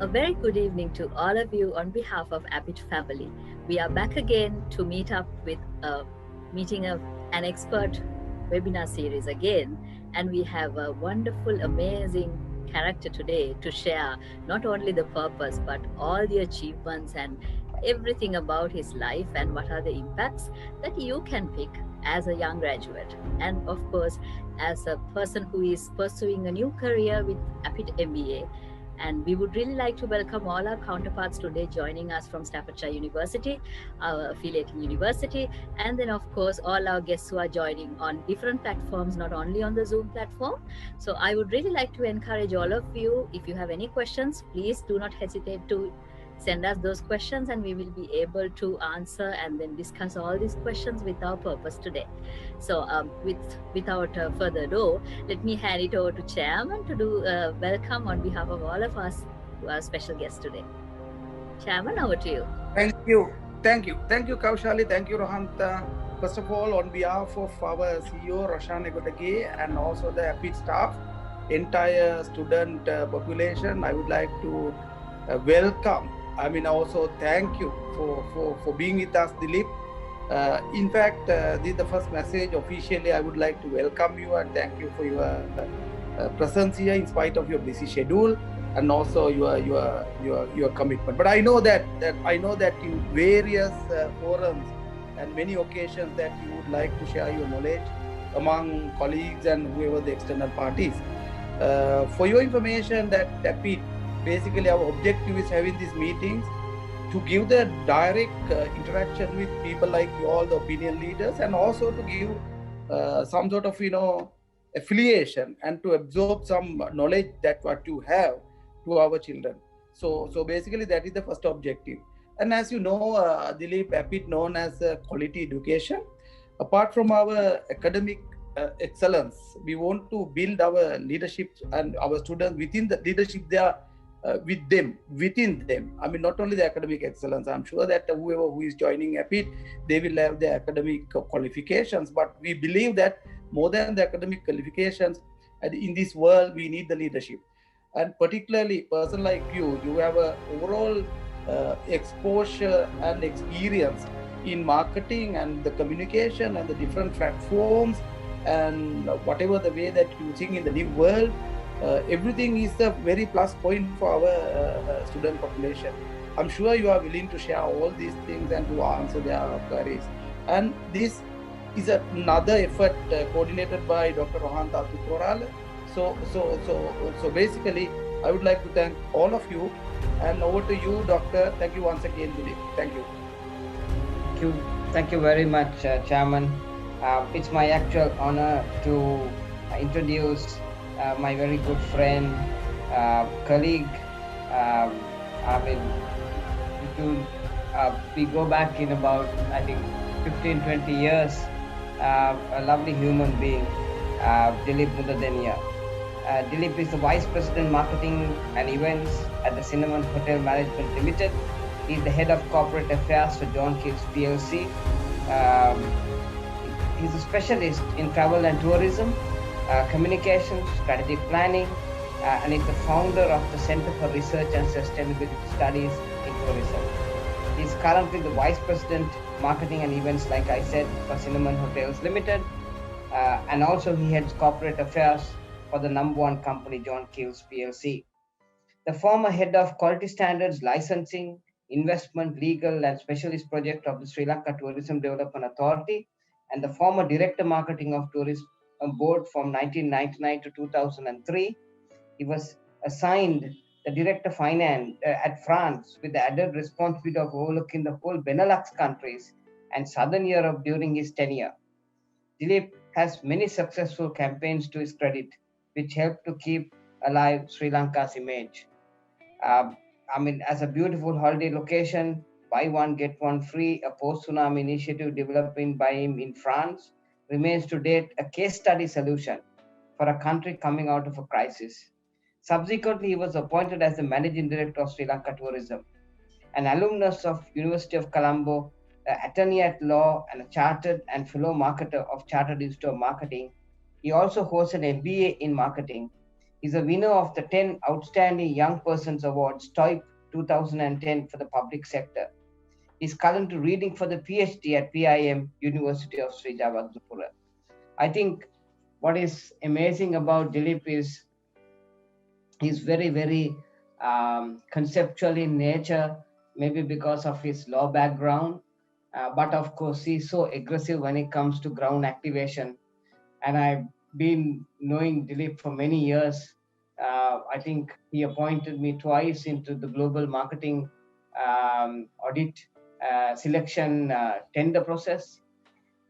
A very good evening to all of you on behalf of Abbott family. We are back again to meet up with a meeting of an expert webinar series again, and we have a wonderful, amazing character today to share not only the purpose but all the achievements and everything about his life and what are the impacts that you can pick as a young graduate, and of course as a person who is pursuing a new career with Abbott MBA. And we would really like to welcome all our counterparts today joining us from Staffordshire University, our affiliating university, and then, of course, all our guests who are joining on different platforms, not only on the Zoom platform. So, I would really like to encourage all of you, if you have any questions, please do not hesitate to send us those questions, and we will be able to answer and then discuss all these questions with our purpose today. So, without further ado, let me hand it over to Chairman to do welcome on behalf of all of us to our special guest today. Chairman, over to you. Thank you. Thank you, Kaushali. Thank you, Rohanta. First of all, on behalf of our CEO, Roshan Egodage, and also the APIT staff, entire student population, I would like to welcome. Also thank you for being with us, Dileep. In fact, this is the first message. Officially, I would like to welcome you and thank you for your presence here in spite of your busy schedule and also your commitment. But I know that in various forums and many occasions that you would like to share your knowledge among colleagues and whoever the external parties. For your information, that we basically our objective is having these meetings to give the direct interaction with people like you all, the opinion leaders, and also to give some sort of affiliation and to absorb some knowledge that what you have to our children. So basically that is the first objective. And as you know, Dileep, APIT known as quality education. Apart from our academic excellence, we want to build our leadership and our students within the leadership they are within them. Not only the academic excellence. I'm sure that whoever who is joining APIT, they will have the academic qualifications, but we believe that more than the academic qualifications, in this world, we need the leadership. And particularly, person like you have a overall exposure and experience in marketing and the communication and the different platforms and whatever the way that you think in the new world. Everything is a very plus point for our student population. I'm sure you are willing to share all these things and to answer their queries. And this is another effort coordinated by Dr. Rohan Tatukoral. So basically, I would like to thank all of you. And over to you, Doctor. Thank you once again, Dileep. Thank you. Thank you very much, Chairman. It's my actual honor to introduce my very good friend, colleague. We go back in about, I think, 15-20 years. A lovely human being, Dileep Muddeniya. Dileep is the Vice President Marketing and Events at the Cinnamon Hotel Management Limited. He's the Head of Corporate Affairs for John Keells PLC. He's a specialist in travel and tourism, communications, strategic planning, and is the founder of the Center for Research and Sustainability Studies in Tourism. He's currently the Vice President Marketing and Events, like I said, for Cinnamon Hotels Limited, and also he heads Corporate Affairs for the #1 company, John Keells PLC. The former Head of Quality Standards, Licensing, Investment, Legal and Specialist Project of the Sri Lanka Tourism Development Authority, and the former Director Marketing of Tourism Board from 1999 to 2003. He was assigned the Director Finance at France with the added responsibility of overlooking the whole Benelux countries and Southern Europe during his tenure. Dileep has many successful campaigns to his credit, which helped to keep alive Sri Lanka's image. As a beautiful holiday location, buy one, get one free, a post-tsunami initiative developed by him in France, remains to date a case study solution for a country coming out of a crisis. Subsequently, he was appointed as the Managing Director of Sri Lanka Tourism. An alumnus of University of Colombo, an attorney at law, and a chartered and fellow marketer of Chartered Institute of Marketing. He also holds an MBA in marketing. He's a winner of the 10 Outstanding Young Persons Awards, TOEIC 2010 for the public sector. He's currently reading for the PhD at PIM, University of Sri Javadrupura. I think what is amazing about Dileep is he's very, very conceptual in nature, maybe because of his law background. But of course, he's so aggressive when it comes to ground activation. And I've been knowing Dileep for many years. I think he appointed me twice into the global marketing audit selection tender process.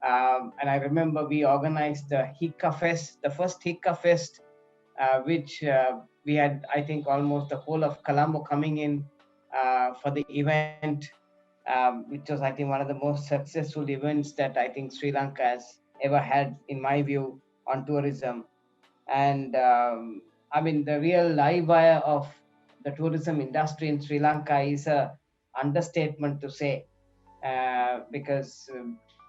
And I remember we organized the Hikka Fest, the first Hikka Fest, which we had, I think, almost the whole of Colombo coming in for the event, which was, I think, one of the most successful events that I think Sri Lanka has ever had, in my view, on tourism. And I mean, the real live wire of the tourism industry in Sri Lanka is a understatement to say, because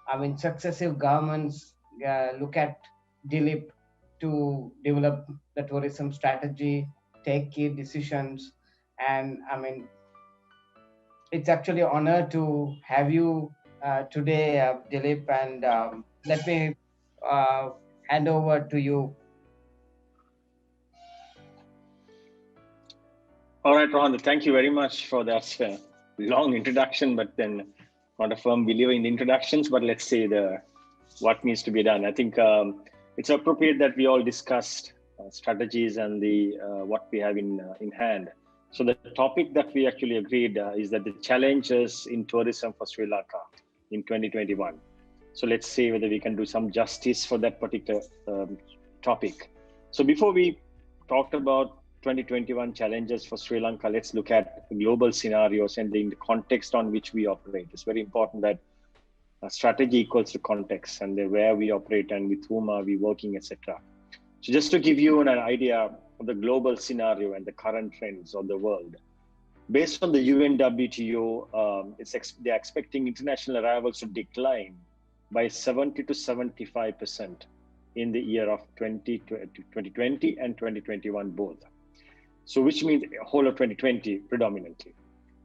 I mean, successive governments look at Dileep to develop the tourism strategy, take key decisions, and I mean, it's actually an honor to have you today, Dileep, and let me hand over to you. All right, Rohan, thank you very much for that long introduction, but then not a firm believer in the introductions, but let's say what needs to be done. I think it's appropriate that we all discussed strategies and the what we have in hand. So the topic that we actually agreed is that the challenges in tourism for Sri Lanka in 2021. So let's see whether we can do some justice for that particular topic. So before we talked about 2021 challenges for Sri Lanka, let's look at global scenarios and the context on which we operate. It's very important that strategy equals to context and where we operate and with whom are we working, etc. So just to give you an idea of the global scenario and the current trends of the world, based on the UNWTO, they're expecting international arrivals to decline by 70 to 75% in the year of 2020 and 2021 both. So which means whole of 2020 predominantly.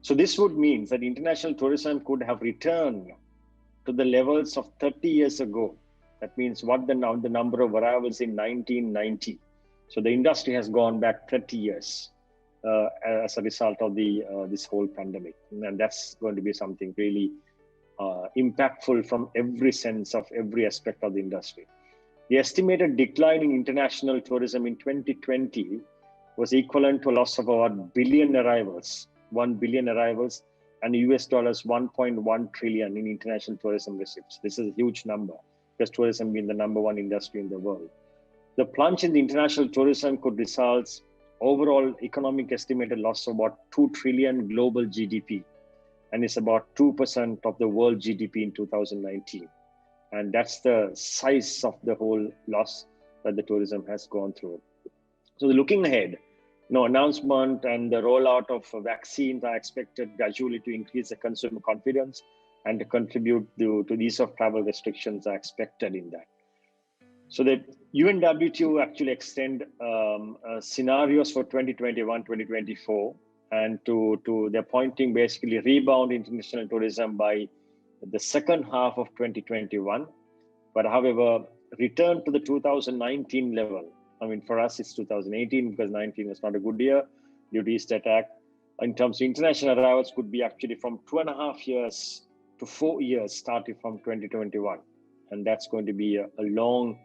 So this would mean that international tourism could have returned to the levels of 30 years ago. That means what the number of arrivals in 1990. So the industry has gone back 30 years as a result of this whole pandemic. And that's going to be something really impactful from every sense of every aspect of the industry. The estimated decline in international tourism in 2020 was equivalent to a loss of about 1 billion arrivals, and US dollars 1.1 trillion in international tourism receipts. This is a huge number because tourism being the #1 industry in the world. The plunge in the international tourism could result overall economic estimated loss of about 2 trillion global GDP, and it's about 2% of the world GDP in 2019. And that's the size of the whole loss that the tourism has gone through. So looking ahead, announcement and the rollout of vaccines are expected gradually to increase the consumer confidence and to contribute to ease of travel restrictions are expected in that. So the UNWTO actually extend scenarios for 2021, 2024, and they're pointing basically rebound international tourism by the second half of 2021, but however, return to the 2019 level. I mean, for us, it's 2018 because 19 was not a good year due to East attack. In terms of international arrivals, could be actually from 2.5 years to 4 years starting from 2021. And that's going to be a long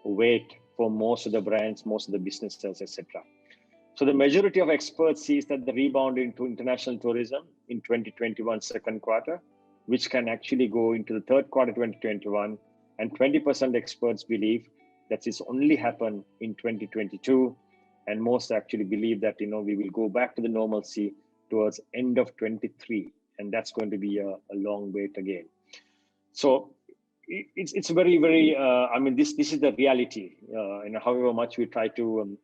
wait for most of the brands, most of the businesses, etc. So the majority of experts sees that the rebound into international tourism in 2021 second quarter, which can actually go into the third quarter 2021, and 20% experts believe that this only happen in 2022, and most actually believe that we will go back to the normalcy towards end of 23, and that's going to be a long wait again. So it's very, very. I mean, this is the reality. However much we try to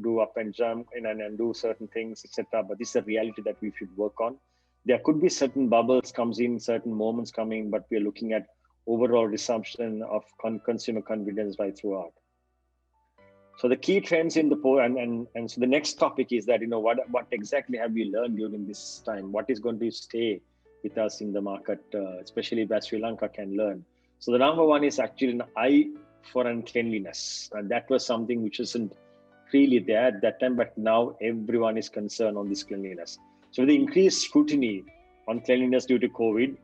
do up and jump and do certain things, etc., but this is the reality that we should work on. There could be certain bubbles comes in, certain moments coming, but we're looking at overall resumption of consumer confidence right throughout. So the key trends in the poll, and so the next topic is that, what exactly have we learned during this time? What is going to stay with us in the market, especially where Sri Lanka can learn? So the number one is actually an eye for uncleanliness. And that was something which isn't really there at that time, but now everyone is concerned on this cleanliness. So with the increased scrutiny on cleanliness due to COVID,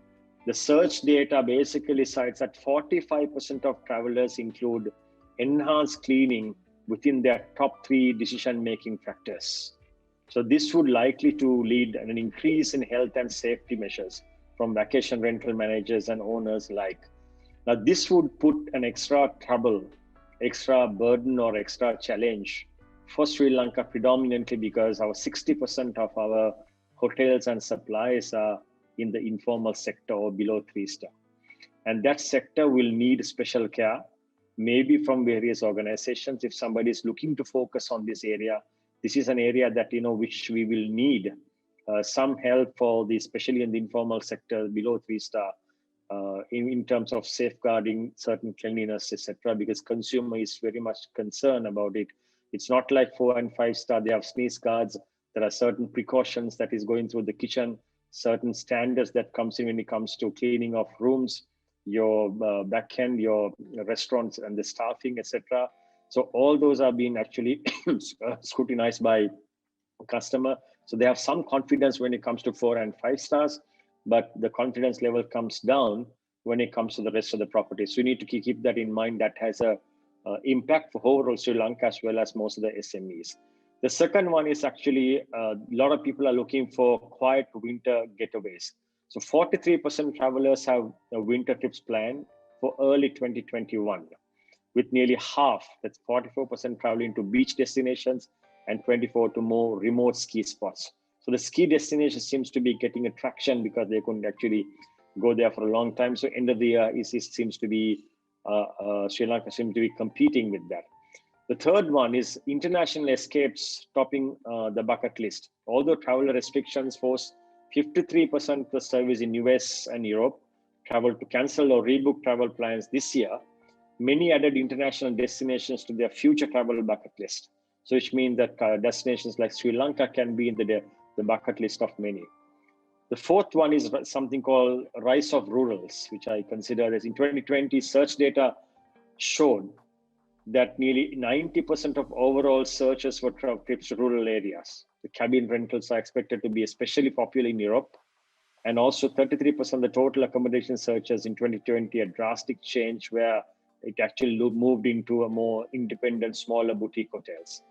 the search data basically cites that 45% of travelers include enhanced cleaning within their top 3 decision-making factors. So this would likely to lead an increase in health and safety measures from vacation rental managers and owners alike. Now, this would put an extra trouble, extra burden, or extra challenge for Sri Lanka, predominantly because our 60% of our hotels and supplies are in the informal sector or below 3-star. And that sector will need special care, maybe from various organizations. If somebody is looking to focus on this area, this is an area that, which we will need some help for, especially in the informal sector below 3-star, in terms of safeguarding certain cleanliness, etc., because consumer is very much concerned about it. It's not like 4 and 5-star, they have sneeze guards. There are certain precautions that is going through the kitchen, certain standards that comes in when it comes to cleaning of rooms, your back end, your restaurants and the staffing, etc. So all those are being actually scrutinized by customer. So they have some confidence when it comes to 4 and 5 stars, but the confidence level comes down when it comes to the rest of the properties. So you need to keep that in mind. That has a impact for overall Sri Lanka as well as most of the SMEs. The second one is actually a lot of people are looking for quiet winter getaways. So 43% travelers have winter trips planned for early 2021, with nearly half, that's 44%, traveling to beach destinations and 24% to more remote ski spots. So the ski destination seems to be getting a traction because they couldn't actually go there for a long time. So end of the year, it seems to be, Sri Lanka seems to be competing with that. The third one is international escapes topping the bucket list. Although travel restrictions force 53% of the service in US and Europe travel to cancel or rebook travel plans this year, many added international destinations to their future travel bucket list. So which means that destinations like Sri Lanka can be in the bucket list of many. The fourth one is something called rise of rurals, which I consider as in 2020 search data showed that nearly 90% of overall searches for trips to rural areas. The cabin rentals are expected to be especially popular in Europe. And also 33% of the total accommodation searches in 2020, a drastic change where it actually moved into a more independent, smaller boutique hotels.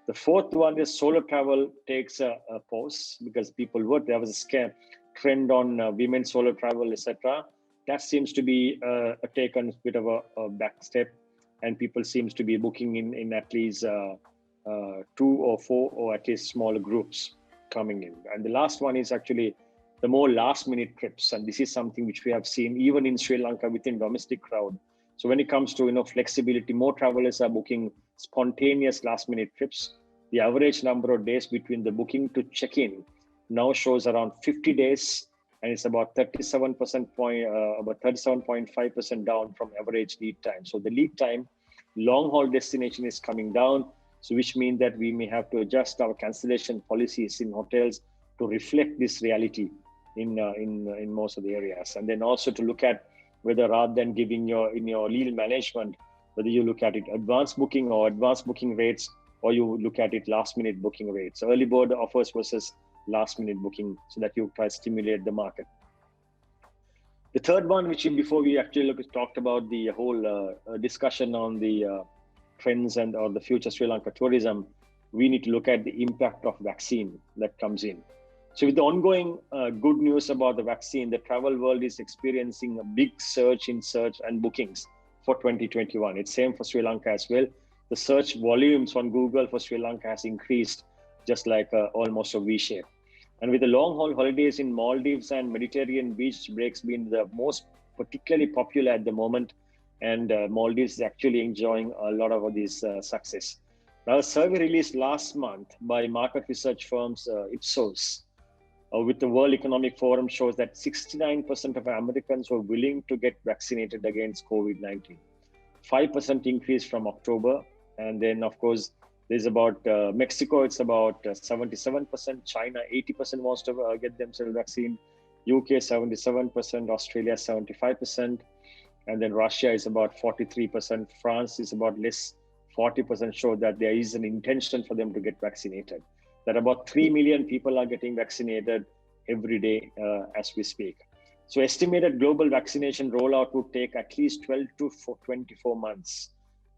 The fourth one is solo travel takes a pause because there was a scare trend on women solo travel, etc. That seems to be taken a bit of a back step, and people seems to be booking in at least 2 or 4 or at least smaller groups coming in. And the last one is actually the more last minute trips. And this is something which we have seen even in Sri Lanka within domestic crowd. So when it comes to flexibility, more travelers are booking spontaneous last minute trips. The average number of days between the booking to check-in now shows around 50 days, and it's about 37.5% down from average lead time. So the lead time, long haul destination is coming down. So which means that we may have to adjust our cancellation policies in hotels to reflect this reality in most of the areas. And then also to look at whether rather than giving in your yield management, whether you look at it advanced booking or advanced booking rates, or you look at it last minute booking rates. So early bird offers versus last minute booking, so that you try to stimulate the market. The third one, which before we actually talked about the whole discussion on the trends or the future Sri Lanka tourism, we need to look at the impact of vaccine that comes in. So with the ongoing good news about the vaccine, the travel world is experiencing a big surge in search and bookings for 2021. It's same for Sri Lanka as well. The search volumes on Google for Sri Lanka has increased just like almost a V-shape. And with the long haul holidays in Maldives and Mediterranean beach breaks being the most particularly popular at the moment, and Maldives is actually enjoying a lot of this success. Now, a survey released last month by market research firms Ipsos with the World Economic Forum shows that 69% of Americans were willing to get vaccinated against COVID-19. 5% increase from October, And then, of course, there's about Mexico, it's about 77%, China 80% wants to get themselves vaccine, UK 77%, Australia 75%, and then Russia is about 43%, France is about less, 40% show that there is an intention for them to get vaccinated. That about 3 million people are getting vaccinated every day as we speak. So estimated global vaccination rollout would take at least 12 to 24 months.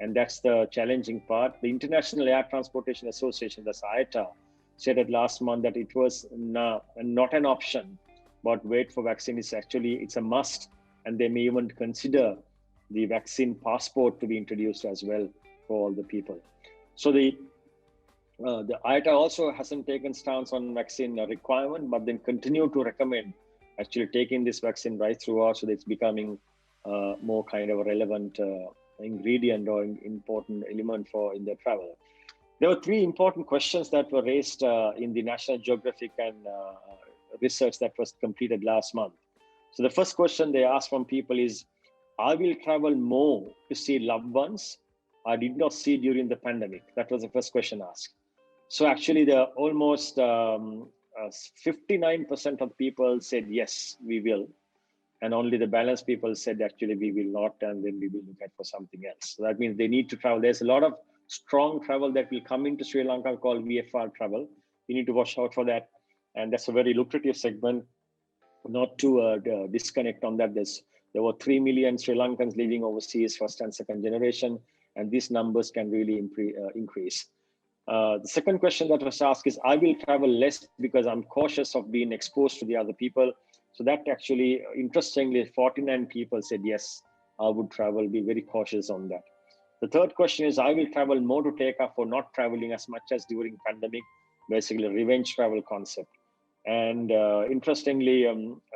And that's the challenging part. The International Air Transportation Association, that's IATA, said it last month that it was not an option, but wait for vaccine. It's a must. And they may even consider the vaccine passport to be introduced as well for all the people. So the IATA also hasn't taken stance on vaccine requirement, but then continue to recommend actually taking this vaccine right throughout, so that it's becoming more kind of a relevant ingredient or important element in their travel. There were 3 important questions that were raised in the National Geographic and research that was completed last month. So the first question they asked from people is, I will travel more to see loved ones I did not see during the pandemic. That was the first question asked. So actually the almost 59% of people said, yes, we will. And only the balanced people said, actually, we will not, and then we will look at for something else. So that means they need to travel. There's a lot of strong travel that will come into Sri Lanka called VFR travel. You need to watch out for that. And that's a very lucrative segment, not to disconnect on that. There were 3 million Sri Lankans living overseas, first and second generation, and these numbers can really increase. The second question that was asked is, I will travel less because I'm cautious of being exposed to the other people. So that actually, interestingly, 49 people said, yes, I would travel, be very cautious on that. The third question is, I will travel more to take up for not traveling as much as during pandemic, basically revenge travel concept. And interestingly,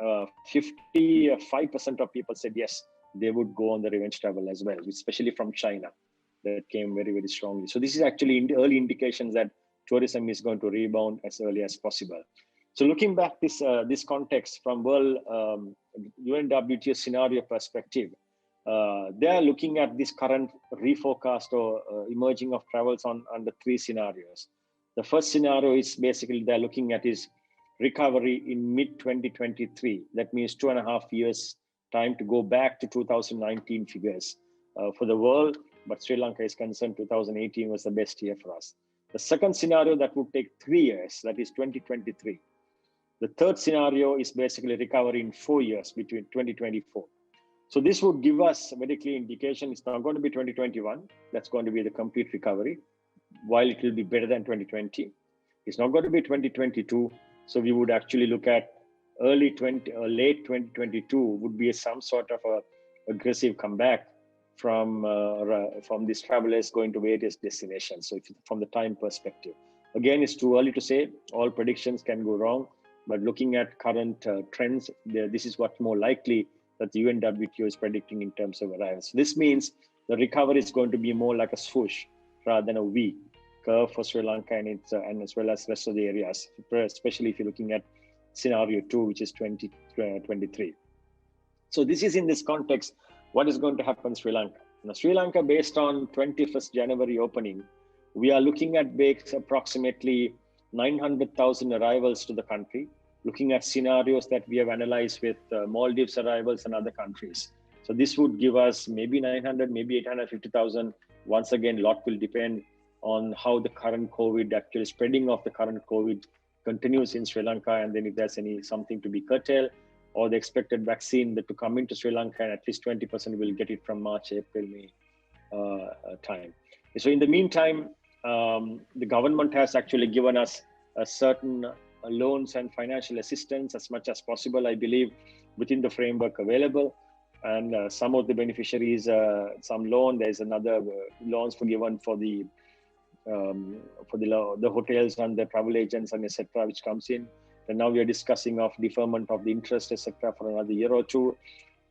55% of people said, yes, they would go on the revenge travel as well, especially from China. That came very, very strongly. So this is actually early indications that tourism is going to rebound as early as possible. So looking back this context from World UNWTO scenario perspective, they are looking at this current reforecast or emerging of travels under 3 scenarios. The first scenario is basically they're looking at is recovery in mid-2023. That means 2.5 years time to go back to 2019 figures for the world. But Sri Lanka is concerned, 2018 was the best year for us. The second scenario that would take 3 years, that is 2023. The third scenario is basically recovery in 4 years between 2024. So this would give us a very clear indication. It's not going to be 2021. That's going to be the complete recovery, while it will be better than 2020. It's not going to be 2022. So we would actually look at late 2022 would be some sort of a aggressive comeback from these travelers going to various destinations. So from the time perspective, again, it's too early to say. All predictions can go wrong, but looking at current trends, this is what's more likely that the UNWTO is predicting in terms of arrivals. This means the recovery is going to be more like a swoosh rather than a V curve for Sri Lanka and as well as rest of the areas, especially if you're looking at scenario 2, which is 2023. So this is in this context, what is going to happen in Sri Lanka? Now, Sri Lanka, based on 21st January opening, we are looking at approximately 900,000 arrivals to the country, looking at scenarios that we have analyzed with Maldives arrivals and other countries. So this would give us maybe 900, maybe 850,000. Once again, a lot will depend on how the current COVID, actually spreading of the current COVID continues in Sri Lanka, and then if there's something to be curtailed, or the expected vaccine to come into Sri Lanka, and at least 20% will get it from March, April, May time. So in the meantime, the government has actually given us a certain loans and financial assistance as much as possible, I believe, within the framework available. And some of the beneficiaries, some loan, there's another loans given for the hotels and the travel agents and etc., which comes in. And now we are discussing of deferment of the interest, etc., for another year or two.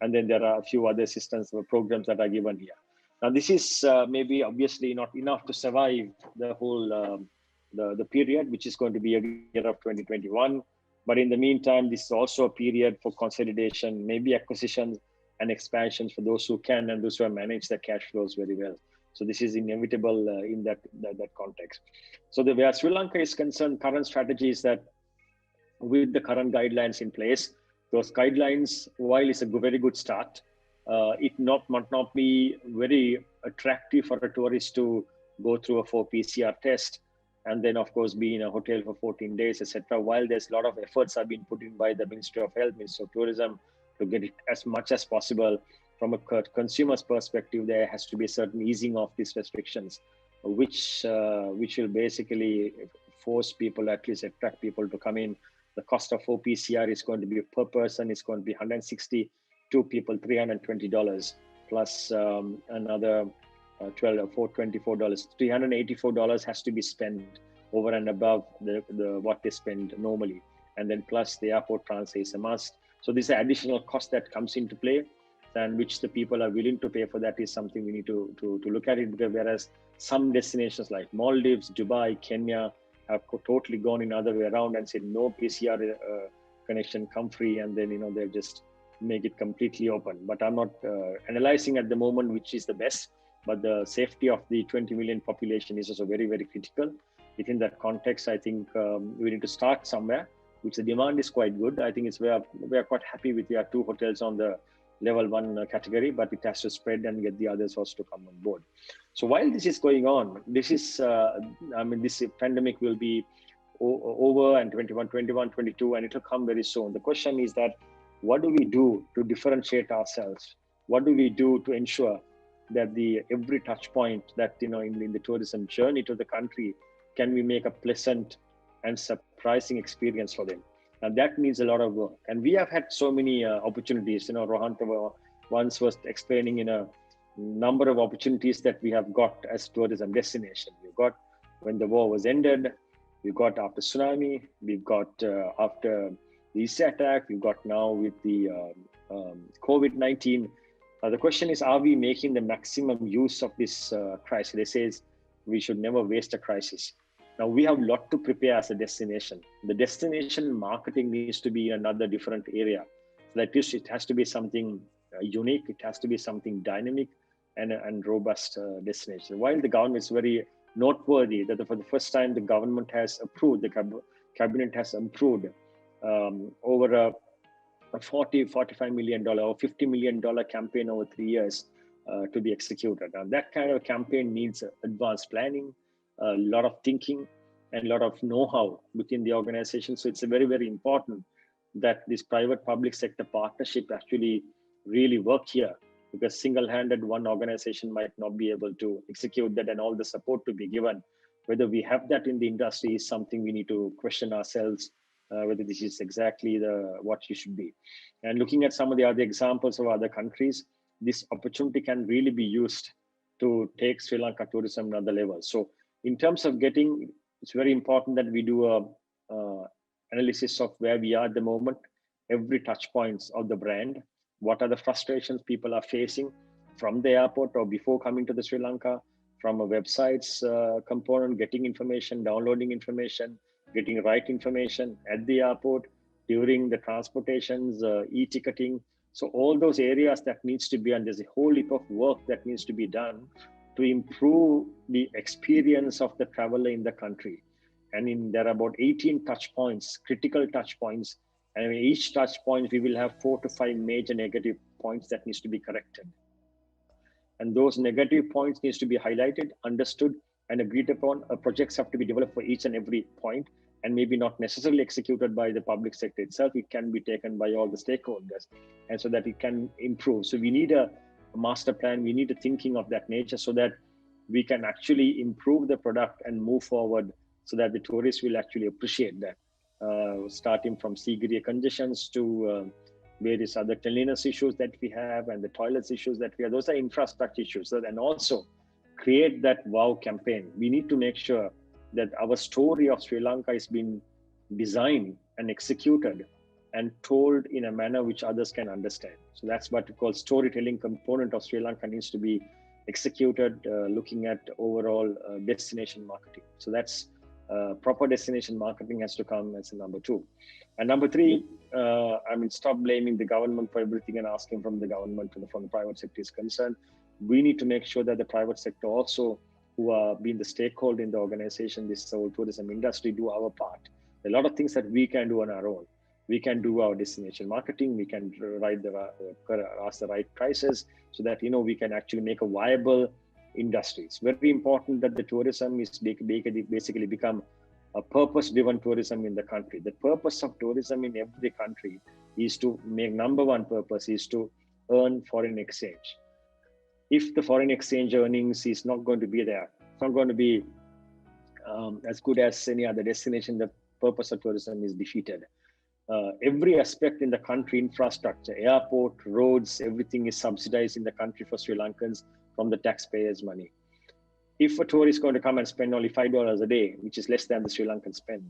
And then there are a few other assistance programs that are given here. Now, this is maybe obviously not enough to survive the whole the period, which is going to be a year of 2021. But in the meantime, this is also a period for consolidation, maybe acquisitions and expansions for those who can and those who have managed their cash flows very well. So this is inevitable in that context. So where Sri Lanka is concerned, current strategy is that with the current guidelines in place, those guidelines, while it's a very good start, it might not be very attractive for a tourist to go through a 4 PCR test and then of course be in a hotel for 14 days, etc. While there's a lot of efforts have been put in by the Ministry of Health, Ministry of Tourism to get it as much as possible. From a consumer's perspective, there has to be a certain easing of these restrictions, which will basically force people, at least attract people to come in. The cost of 4 PCR is going to be per person, it's going to be $160, 2 people $320, plus another $424. $384 has to be spent over and above the what they spend normally, and then plus the airport transfer is a must. So this additional cost that comes into play, and which the people are willing to pay for, that is something we need to look at it. Because whereas some destinations like Maldives, Dubai, Kenya have totally gone in other way around and said no PCR connection, come free, and then they've just make it completely open. But I'm not analyzing at the moment which is the best, but the safety of the 20 million population is also very, very critical. Within that context, I think we need to start somewhere, which the demand is quite good. I think we are quite happy with our 2 hotels on the level 1 category, but it has to spread and get the others also to come on board. So while this is going on, this is, this pandemic will be over, and 21, 22, and it will come very soon. The question is that, what do we do to differentiate ourselves? What do we do to ensure that every touch point that, in the tourism journey to the country, can we make a pleasant and surprising experience for them? And that needs a lot of work. And we have had so many opportunities. Rohan once was explaining in a number of opportunities that we have got as tourism destination. We got when the war was ended, we got after tsunami, we've got after the East attack, we've got now with the COVID-19. The question is, are we making the maximum use of this crisis? They say we should never waste a crisis. Now we have a lot to prepare as a destination. The destination marketing needs to be another different area. Like this, it has to be something unique. It has to be something dynamic and robust destination. While the government is very noteworthy that for the first time the government has approved, the cabinet has approved over a $45 million or $50 million campaign over 3 years to be executed. Now that kind of campaign needs advanced planning, a lot of thinking, and a lot of know-how within the organization. So it's very, very important that this private-public sector partnership actually really work here, because single-handed one organization might not be able to execute that, and all the support to be given. Whether we have that in the industry is something we need to question ourselves, whether this is exactly what it should be. And looking at some of the other examples of other countries, this opportunity can really be used to take Sri Lanka tourism another level. So in terms of it's very important that we do a analysis of where we are at the moment, every touch points of the brand, what are the frustrations people are facing from the airport or before coming to the Sri Lanka, from a website's component, getting information, downloading information, getting right information at the airport, during the transportations, e-ticketing. So all those areas that needs to be, and there's a whole heap of work that needs to be done to improve the experience of the traveler in the country. And there are about 18 touch points, critical touch points. And in each touch point, we will have 4 to 5 major negative points that needs to be corrected. And those negative points needs to be highlighted, understood, and agreed upon. Projects have to be developed for each and every point, and maybe not necessarily executed by the public sector itself. It can be taken by all the stakeholders, and so that it can improve. So we need a master plan. We need a thinking of that nature so that we can actually improve the product and move forward, so that the tourists will actually appreciate that. Starting from Sigiriya congestions to various other cleanliness issues that we have, and the toilets issues that we have. Those are infrastructure issues. And also create that wow campaign. We need to make sure that our story of Sri Lanka is being designed and executed and told in a manner which others can understand. So that's what we call storytelling component of Sri Lanka needs to be executed, looking at overall destination marketing. So that's proper destination marketing has to come as a number 2. And number 3, stop blaming the government for everything and asking from the government from the private sector is concerned. We need to make sure that the private sector also, who are being the stakeholder in the organization, this whole tourism industry, do our part. A lot of things that we can do on our own. We can do our destination marketing. We can ask the right prices so that, we can actually make a viable industry. It's very important that the tourism is basically become a purpose-driven tourism in the country. The purpose of tourism in every country is to make, number one purpose is to earn foreign exchange. If the foreign exchange earnings is not going to be there, it's not going to be as good as any other destination, the purpose of tourism is defeated. Every aspect in the country, infrastructure, airport, roads, everything is subsidized in the country for Sri Lankans from the taxpayers' money. If a tourist is going to come and spend only $5 a day, which is less than the Sri Lankan spend,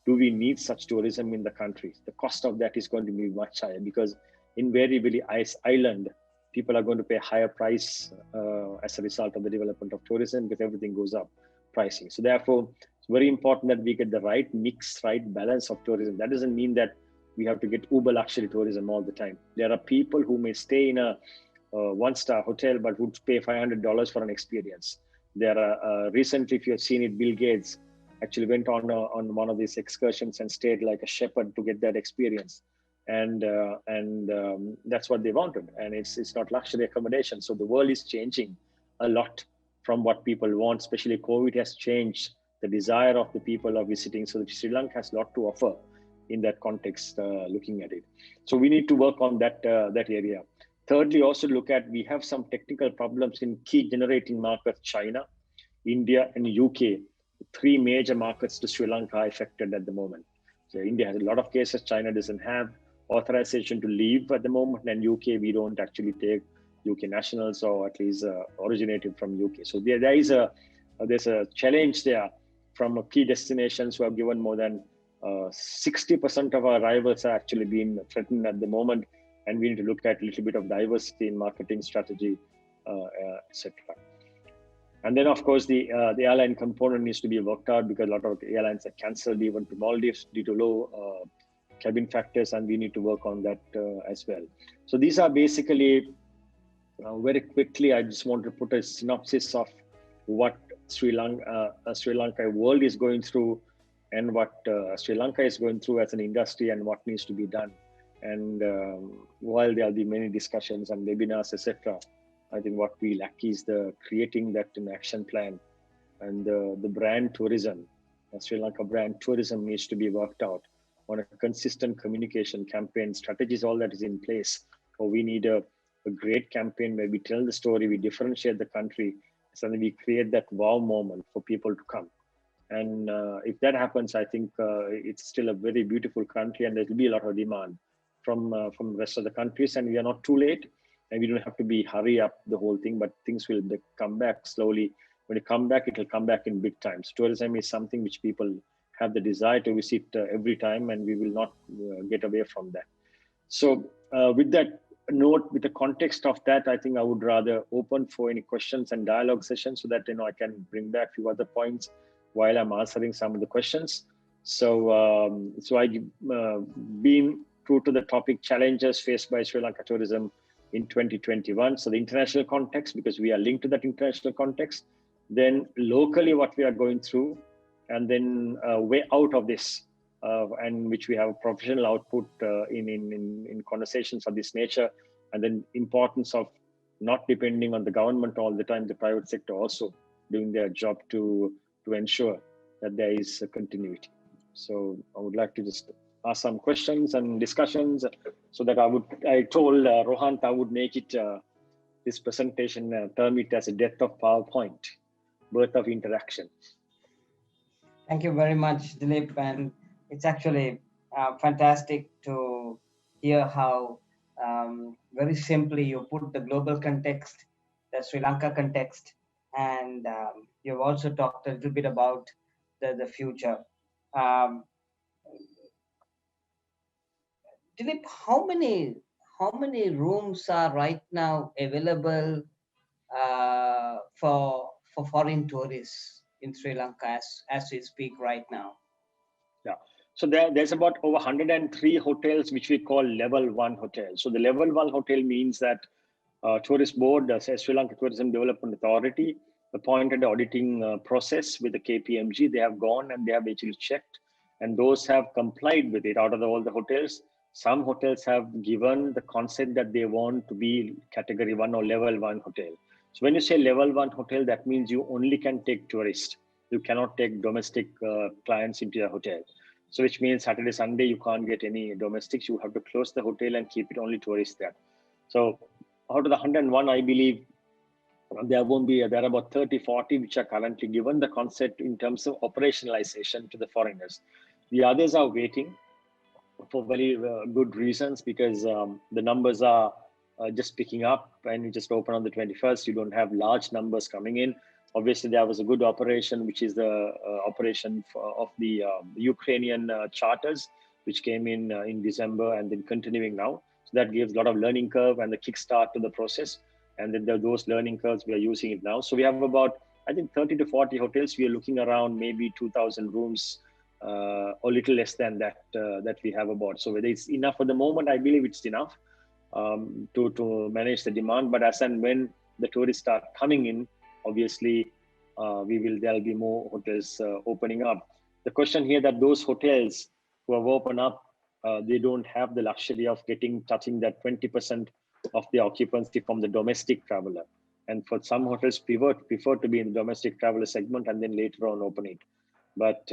do we need such tourism in the country? The cost of that is going to be much higher because invariably, island, people are going to pay higher price as a result of the development of tourism because everything goes up pricing. So therefore, it's very important that we get the right mix, right balance of tourism. That doesn't mean that we have to get uber luxury tourism all the time. There are people who may stay in a one-star hotel but would pay $500 for an experience. There are recently, if you have seen it, Bill Gates actually went on one of these excursions and stayed like a shepherd to get that experience, and that's what they wanted. And it's not luxury accommodation. So the world is changing a lot from what people want. Especially COVID has changed the desire of the people of visiting. So Sri Lanka has a lot to offer in that context, looking at it. So we need to work on that area. Thirdly, also look at, we have some technical problems in key generating markets, China, India, and UK. Three major markets to Sri Lanka are affected at the moment. So India has a lot of cases. China doesn't have authorization to leave at the moment. And UK, we don't actually take UK nationals, or at least originating from UK. So there's a challenge there from key destinations who have given more than 60% of our arrivals are actually being threatened at the moment. And we need to look at a little bit of diversity in marketing strategy, etc. And then, of course, the airline component needs to be worked out because a lot of airlines are cancelled even to Maldives due to low cabin factors, and we need to work on that as well. So these are basically, very quickly, I just want to put a synopsis of what Sri Lanka world is going through and what Sri Lanka is going through as an industry and what needs to be done. And while there'll be many discussions and webinars, etc., I think what we lack is the creating that in action plan, and the brand tourism, Sri Lanka brand tourism needs to be worked out on a consistent communication campaign strategies. All that is in place, or we need a great campaign where we tell the story, we differentiate the country, so that we create that wow moment for people to come. And if that happens, I think it's still a very beautiful country, and there will be a lot of demand from the rest of the countries, and we are not too late, and we don't have to hurry up the whole thing, but things will come back slowly. When it come back, it will come back in big time. So tourism is something which people have the desire to visit every time, and we will not get away from that. So with that note, with the context of that, I think I would rather open for any questions and dialogue sessions so that I can bring back a few other points while I'm answering some of the questions. So been true to the topic, challenges faced by Sri Lanka tourism in 2021. So the international context, because we are linked to that international context, then locally what we are going through, and then way out of this, and which we have professional output in conversations of this nature, and then importance of not depending on the government all the time, the private sector also doing their job to ensure that there is a continuity. So I would like to just ask some questions and discussions, so that I told Rohan I would make it this presentation, term it as a death of PowerPoint, birth of interaction. Thank you very much, Dileep. And it's actually fantastic to hear how very simply you put the global context, the Sri Lanka context, and you've also talked a little bit about the future. Dileep, how many rooms are right now available for foreign tourists in Sri Lanka as we speak right now? Yeah. So there's about over 103 hotels which we call level 1 hotels. So the level 1 hotel means that Tourist Board, Sri Lanka Tourism Development Authority, appointed auditing process with the KPMG. They have gone and they have actually checked, and those have complied with it. Out of all the hotels, some hotels have given the consent that they want to be category 1 or level 1 hotel. So when you say level 1 hotel, that means you only can take tourists. You cannot take domestic clients into your hotel. So which means Saturday, Sunday, you can't get any domestics. You have to close the hotel and keep it only tourists there. So out of the 101, I believe there are about 30, 40 which are currently given the concept in terms of operationalization to the foreigners. The others are waiting for very good reasons, because the numbers are just picking up, and you just open on the 21st. You don't have large numbers coming in. Obviously, there was a good operation, which is the operation of the Ukrainian charters, which came in December and then continuing now. So that gives a lot of learning curve and the kickstart to the process. And then those learning curves, we are using it now. So we have about, I think, 30 to 40 hotels. We are looking around maybe 2,000 rooms or little less than that that we have about. So whether it's enough for the moment, I believe it's enough to manage the demand. But as and when the tourists start coming in, obviously, there'll be more hotels opening up. The question here that those hotels who have opened up, they don't have the luxury of touching that 20% of the occupancy from the domestic traveler. And for some hotels, prefer to be in the domestic traveler segment and then later on open it. But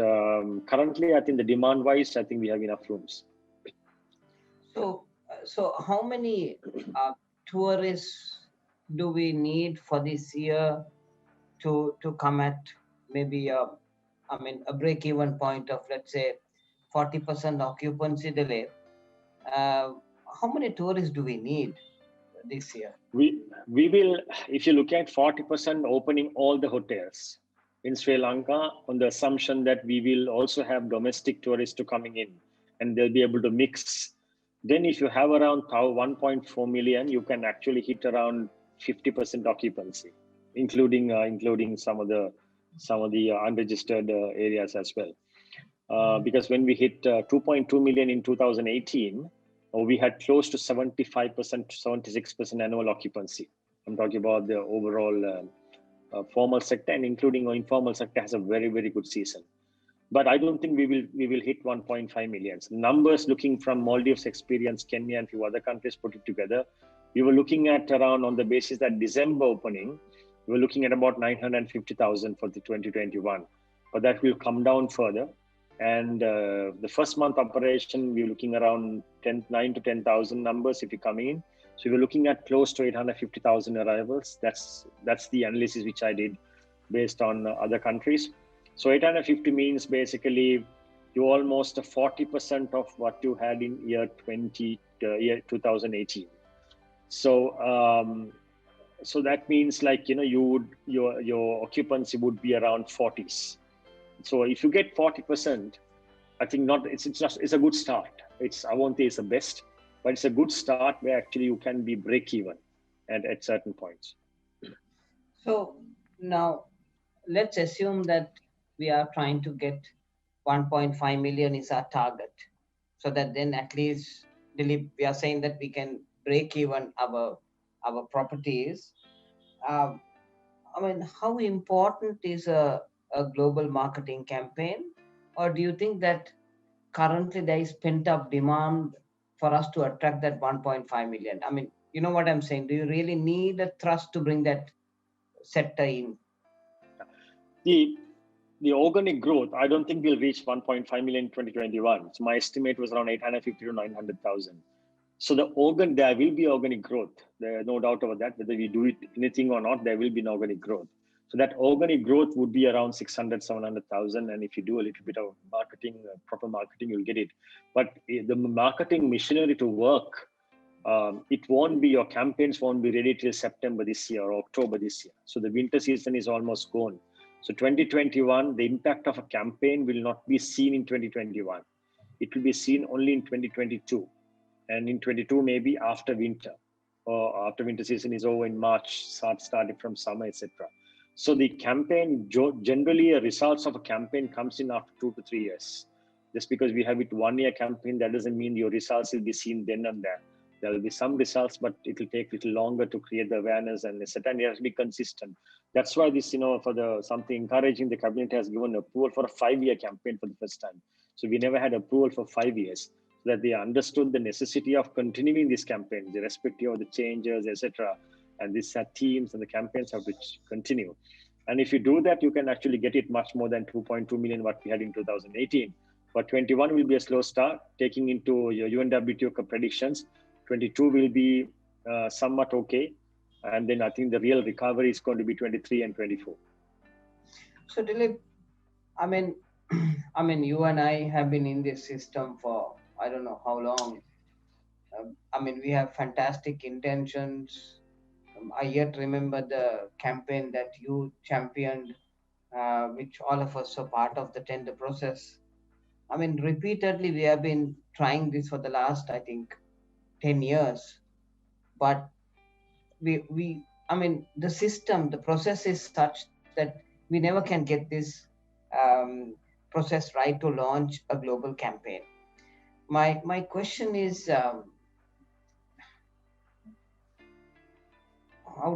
currently, I think the demand-wise, I think we have enough rooms. So how many tourists do we need for this year to come at maybe a break-even point of, let's say, 40% occupancy delay? How many tourists do we need this year? We will, if you look at 40% opening all the hotels in Sri Lanka, on the assumption that we will also have domestic tourists coming in, and they'll be able to mix. Then if you have around 1.4 million, you can actually hit around 50% occupancy, including some of the unregistered areas as well. Because when we hit 2.2 million in 2018, we had close to 75%, 76% annual occupancy. I'm talking about the overall formal sector, and including our informal sector has a very, very good season. But I don't think we will hit 1.5 million. Numbers looking from Maldives experience, Kenya and a few other countries put it together, we were looking at around, on the basis that December opening, we were looking at about 950,000 for the 2021. But that will come down further. And the first month operation, we're looking around 9 to 10,000 numbers if you're coming in. So we're looking at close to 850,000 arrivals. That's the analysis which I did based on other countries. So 850 means basically you almost 40% of what you had in year 2018. So so that means, like, your occupancy would be around 40s. So if you get 40%, I think it's a good start. I won't say it's the best, but it's a good start where actually you can be break even at certain points. So now let's assume that we are trying to get 1.5 million is our target. So that then at least, Dileep, we are saying that we can break even our properties. How important is a global marketing campaign? Or do you think that currently there is pent-up demand for us to attract that 1.5 million? You know what I'm saying? Do you really need a thrust to bring that sector in? The organic growth, I don't think we'll reach 1.5 million in 2021. So my estimate was around 850 to 900,000. So there will be organic growth. There's no doubt about that. Whether we do anything or not, there will be an organic growth. So that organic growth would be around 600, 700,000. And if you do a little bit of marketing, proper marketing, you'll get it. But the marketing machinery to work, your campaigns won't be ready till September this year or October this year. So the winter season is almost gone. So 2021, the impact of a campaign will not be seen in 2021. It will be seen only in 2022. And in 22, maybe after winter, or after winter season is over in March, starting from summer, etc. So the campaign, generally, results of a campaign comes in after 2 to 3 years. Just because we have it 1 year campaign, that doesn't mean your results will be seen then and there. There will be some results, but it will take a little longer to create the awareness and etc. And it has to be consistent. That's why this, for the something encouraging, the cabinet has given approval for a 5-year campaign for the first time. So we never had approval for 5 years, so that they understood the necessity of continuing this campaign, irrespective of the changes, etc. And these teams and the campaigns have to continue. And if you do that, you can actually get it much more than 2.2 million what we had in 2018. But 21 will be a slow start, taking into your UNWTO predictions. 22 will be somewhat okay, and then I think the real recovery is going to be 23 and 24. So Dileep, I mean, you and I have been in this system for I don't know how long. I mean, we have fantastic intentions. I yet remember the campaign that you championed, which all of us were part of the tender process. I mean, repeatedly we have been trying this for the last, I think, 10 years, but I mean, the system, the process is such that we never can get this process right to launch a global campaign. My question is, how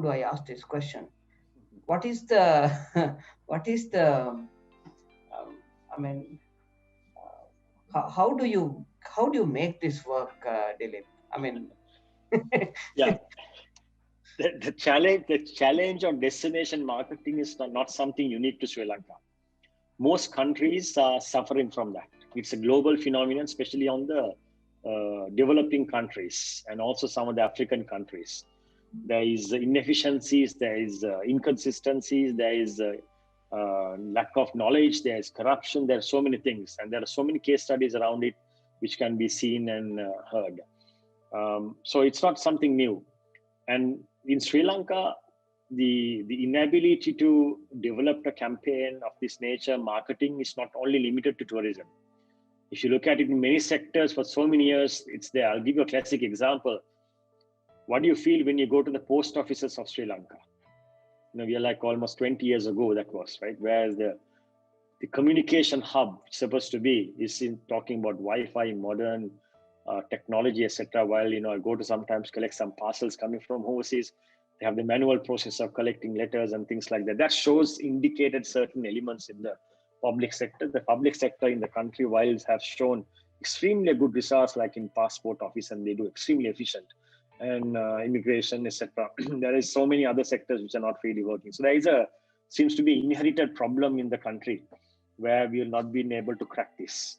do I ask this question? What is the, I mean, how do you make this work, Dileep? I mean, yeah. The challenge on destination marketing is not something unique to Sri Lanka. Most countries are suffering from that. It's a global phenomenon, especially on the developing countries and also some of the African countries. There is inefficiencies, there is inconsistencies, there is lack of knowledge, there is corruption, there are so many things, and there are so many case studies around it which can be seen and heard. So it's not something new. And in Sri Lanka, the inability to develop a campaign of this nature, marketing, is not only limited to tourism. If you look at it in many sectors for so many years, it's there. I'll give you a classic example. What do you feel when you go to the post offices of Sri Lanka? We are like almost 20 years ago, that was, right? Whereas the communication hub supposed to be is in talking about Wi-Fi, modern technology, etc. While I go to sometimes collect some parcels coming from overseas, they have the manual process of collecting letters and things like that. That indicated certain elements in the public sector. The public sector in the country, while have shown extremely good results, like in passport office, and they do extremely efficient, and immigration, etc. There is so many other sectors which are not really working. So there seems to be inherited problem in the country where we will not be able to crack this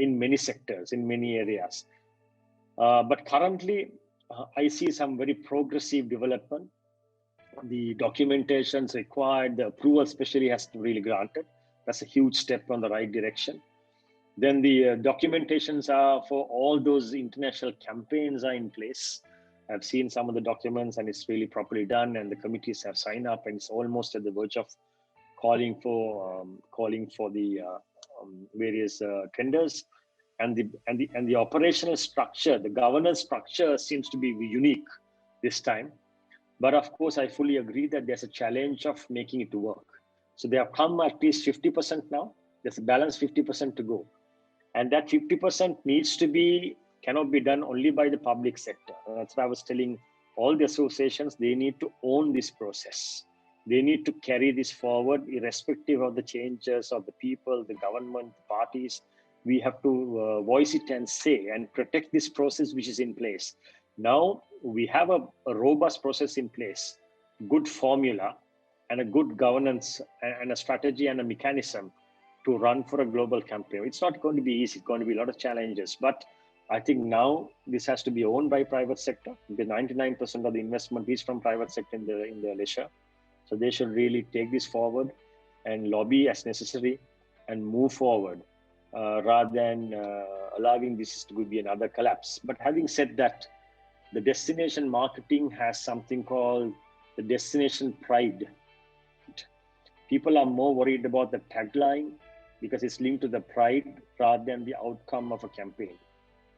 in many sectors, in many areas. But currently, I see some very progressive development. The documentations required, the approval especially has to really granted. That's a huge step on the right direction. Then the documentations are for all those international campaigns are in place. I've seen some of the documents and it's really properly done, and the committees have signed up, and it's almost at the verge of calling for the various tenders. And the operational structure, the governance structure seems to be unique this time. But of course, I fully agree that there's a challenge of making it work. So they have come at least 50% now. There's a balance 50% to go. And that 50% cannot be done only by the public sector. That's why I was telling all the associations, they need to own this process. They need to carry this forward, irrespective of the changes of the people, the government, the parties. We have to voice it and say and protect this process which is in place. Now we have a robust process in place, good formula, and a good governance and a strategy and a mechanism to run for a global campaign. It's not going to be easy. It's going to be a lot of challenges, but I think now this has to be owned by private sector, because 99% of the investment is from private sector in the leisure. So they should really take this forward and lobby as necessary and move forward rather than allowing this to be another collapse. But having said that, the destination marketing has something called the destination pride. People are more worried about the tagline because it's linked to the pride rather than the outcome of a campaign.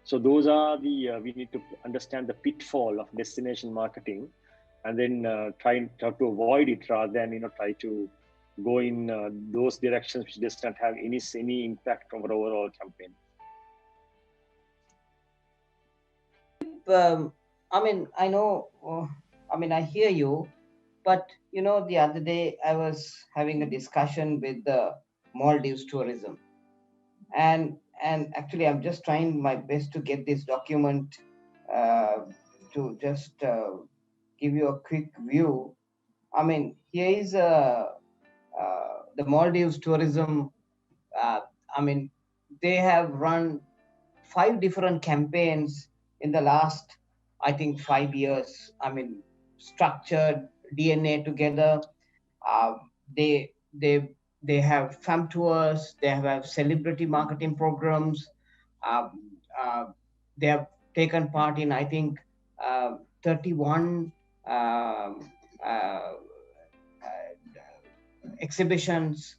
So those are we need to understand the pitfall of destination marketing, and then try to avoid it rather than try to go in those directions which does not have any impact on our overall campaign. I mean, I know, I mean, I hear you, but you know, the other day I was having a discussion with the Maldives tourism, and actually I'm just trying my best to get this document to just give you a quick view. I mean, here is the Maldives tourism. I mean, they have run 5 different campaigns in the last, I think, 5 years. I mean, structured DNA together. Uh, they they they have fam tours. They have celebrity marketing programs. Uh, uh, they have taken part in, I think, 31 uh, exhibitions.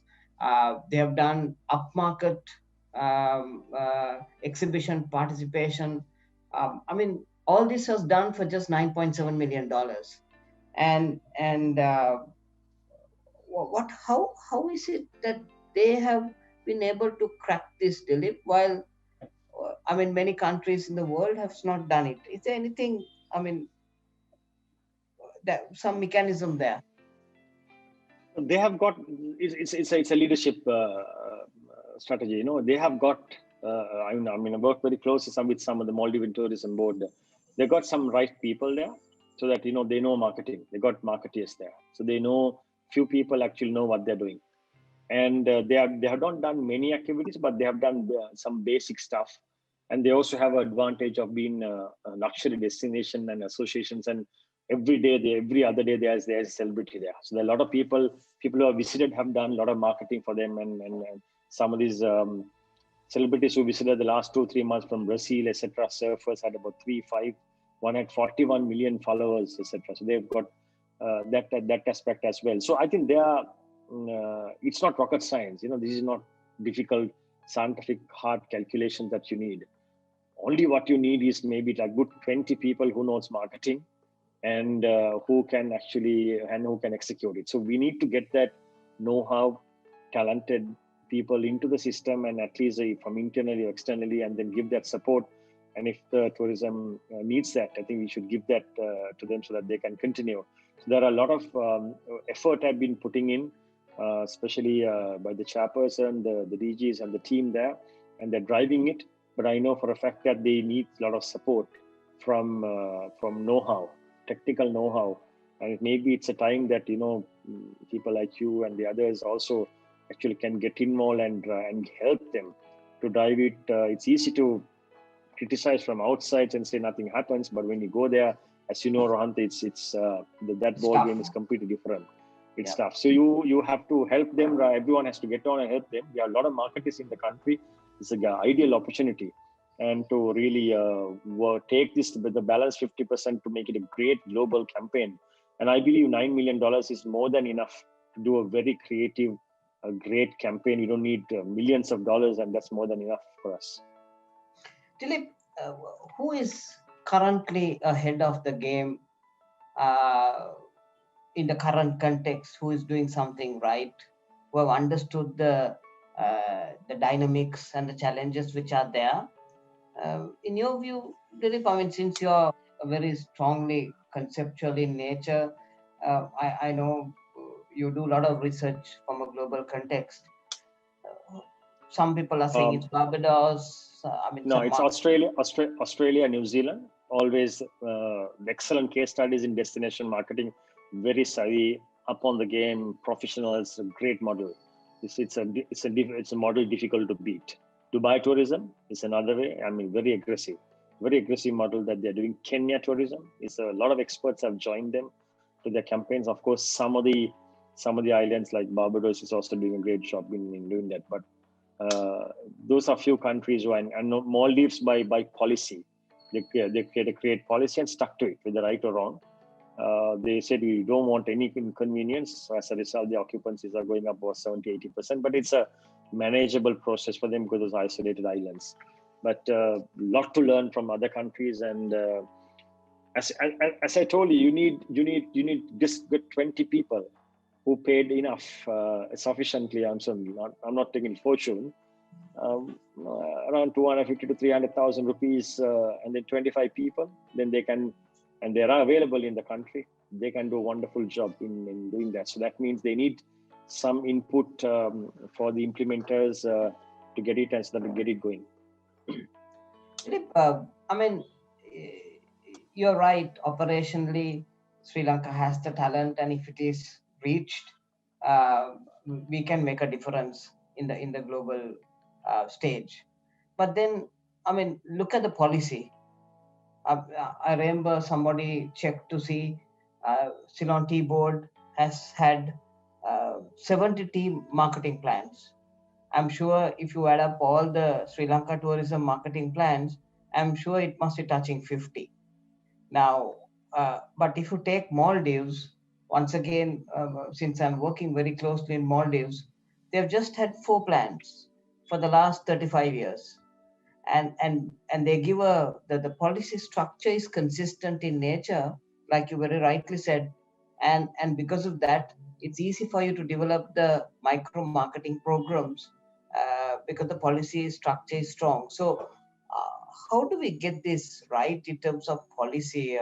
They have done upmarket exhibition participation. I mean, all this was done for just $9.7 million. And how is it that they have been able to crack this, Dileep, while I mean many countries in the world have not done it? Is there anything, I mean, that some mechanism there? They have got, it's a leadership strategy. You know, they have got, I mean, I work very closely with some of the Maldivian tourism board. They got some right people there, so that, you know, they know marketing. They got marketeers there, so they know few people actually know what they're doing, and they have not done many activities, but they have done some basic stuff, and they also have an advantage of being a luxury destination and associations, and every other day there's a celebrity there. So there are a lot of people who have visited have done a lot of marketing for them, and some of these celebrities who visited the last 2-3 months from Brazil, etc. Surfers had about 3-5. One had 41 million followers, etc. So they've got that aspect as well. So I think they are. It's not rocket science. You know, this is not difficult scientific hard calculation that you need. Only what you need is maybe like good 20 people who knows marketing, and who can execute it. So we need to get that know-how, talented people into the system, and at least from internally or externally, and then give that support. And if the tourism needs that, I think we should give that to them so that they can continue. So there are a lot of effort I've been putting in, especially by the chairperson, the DGs, and the team there, and they're driving it. But I know for a fact that they need a lot of support from know-how, technical know-how, and maybe it's a time that, you know, people like you and the others also actually can get involved and help them to drive it. It's easy to criticize from outside and say nothing happens, but when you go there, as you know, Rohant, it's that ball game is completely different. It's tough. So you have to help them. Everyone has to get on and help them. There are a lot of marketers in the country. It's an ideal opportunity, and to really take this with the balance 50% to make it a great global campaign. And I believe $9 million is more than enough to do a very creative, a great campaign. You don't need millions of dollars, and that's more than enough for us. Dileep, who is currently ahead of the game in the current context? Who is doing something right? Who have understood the dynamics and the challenges which are there? In your view, Dileep, I mean, since you're very strongly conceptual in nature, I know you do a lot of research from a global context. Some people are saying it's Barbados. I mean, no, it's Australia, New Zealand. Always excellent case studies in destination marketing. Very savvy, up on the game, professionals. A great model. It's a model difficult to beat. Dubai tourism is another way. I mean, very aggressive model that they're doing. Kenya tourism is a lot of experts have joined them to their campaigns. Of course, some of the islands like Barbados is also doing a great job in doing that. But those are few countries who, and Maldives by policy, they create policy and stuck to it, whether right or wrong. They said we don't want any inconvenience. As a result, the occupancies are going up about 70-80%, but it's a manageable process for them because those isolated islands. But a lot to learn from other countries, and as I told you, you need just good 20 people who paid enough, sufficiently. I'm not taking fortune. Around 250 to 300,000 rupees, and then 25 people, then they can, and they are available in the country. They can do a wonderful job in doing that. So that means they need some input for the implementers to get it and so that we get it going. Dileep, I mean, you're right. Operationally, Sri Lanka has the talent, and if it is reached, we can make a difference in the global stage. But then, I mean, look at the policy. I remember somebody checked to see Ceylon Tea Board has had 70 tea marketing plans. I'm sure if you add up all the Sri Lanka tourism marketing plans, I'm sure it must be touching 50. Now, but if you take Maldives, once again, since I'm working very closely in Maldives, they've just had 4 plans for the last 35 years. And they give the policy structure is consistent in nature, like you very rightly said, and because of that, it's easy for you to develop the micro marketing programs because the policy structure is strong. So how do we get this right in terms of policy,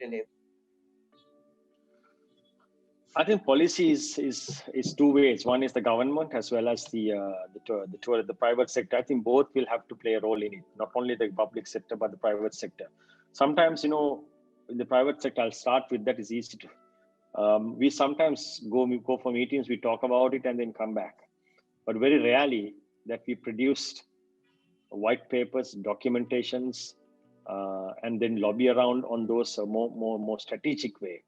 Dileep? I think policy is two ways. One is the government as well as the private sector. I think both will have to play a role in it. Not only the public sector but the private sector. Sometimes, in the private sector, I'll start with that. Is easy to. We sometimes go for meetings, we talk about it, and then come back. But very rarely that we produced white papers, documentations, and then lobby around on those more strategic way.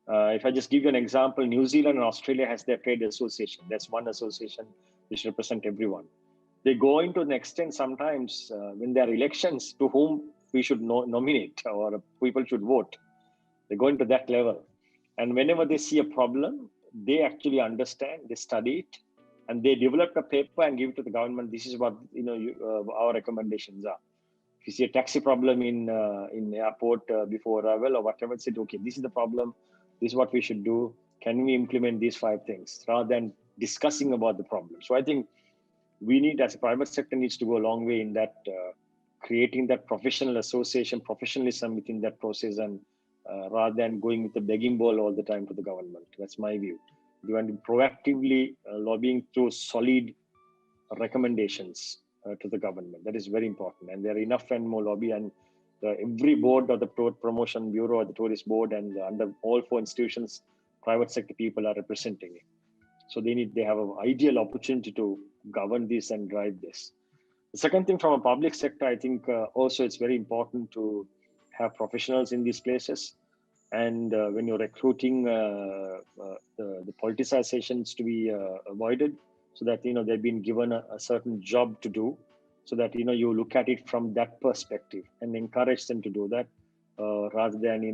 If I just give you an example, New Zealand and Australia has their trade association. That's one association which represents everyone. They go into an extent sometimes when there are elections to whom we should nominate or people should vote. They go into that level. And whenever they see a problem, they actually understand, they study it, and they develop a paper and give it to the government. This is what our recommendations are. If you see a taxi problem in airport before arrival or whatever, say, okay, this is the problem. This is what we should do. Can we implement these 5 things rather than discussing about the problem? So I think we need, as a private sector, needs to go a long way in that creating that professional association, professionalism within that process, and rather than going with the begging bowl all the time to the government. That's my view. We want to proactively lobbying through solid recommendations to the government. That is very important. And there are enough and more lobby, and every board of the promotion bureau or the tourist board, and under all 4 institutions, private sector people are representing it. So they have an ideal opportunity to govern this and drive this. The second thing, from a public sector, I think also it's very important to have professionals in these places. And when you're recruiting, the politicizations to be avoided, so that they've been given a certain job to do, so that you look at it from that perspective and encourage them to do that, rather than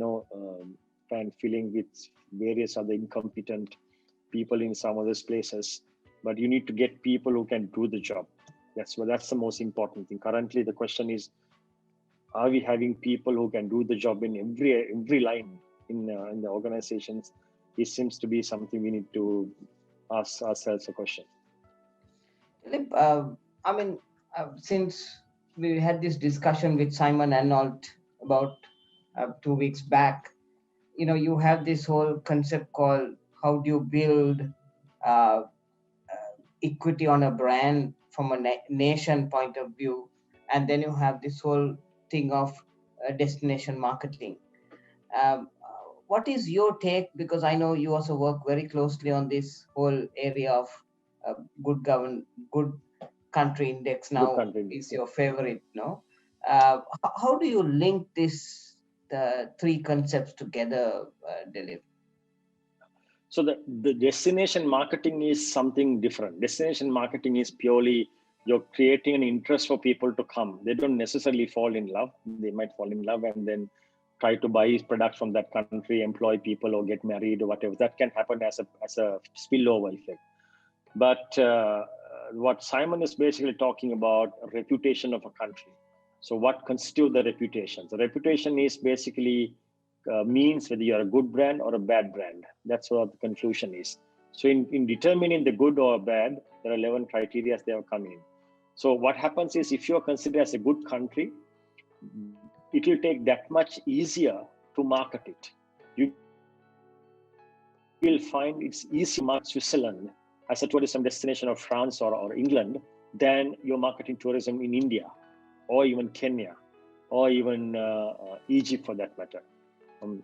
try and filling with various other incompetent people in some other places. But you need to get people who can do the job. That's the most important thing. Currently, the question is, are we having people who can do the job in every line in the organizations? It seems to be something we need to ask ourselves a question. I mean, since we had this discussion with Simon Arnold about 2 weeks back, you have this whole concept called how do you build equity on a brand from a nation point of view, and then you have this whole thing of destination marketing. What is your take? Because I know you also work very closely on this whole area of good country index now is your favorite, no? How do you link the 3 concepts together, Dileep? So the destination marketing is something different. Destination marketing is purely you're creating an interest for people to come. They don't necessarily fall in love. They might fall in love and then try to buy products from that country, employ people, or get married or whatever. That can happen as a spillover effect. But what Simon is basically talking about, a reputation of a country. So what constitutes the reputation? The reputation is basically means whether you're a good brand or a bad brand. That's what the conclusion is. So in determining the good or bad, there are 11 criteria they have come in. So what happens is, if you're considered as a good country, it will take that much easier to market it. You will find it's easy to market Switzerland as a tourism destination, of France or England, than you're marketing tourism in India, or even Kenya, or even Egypt for that matter,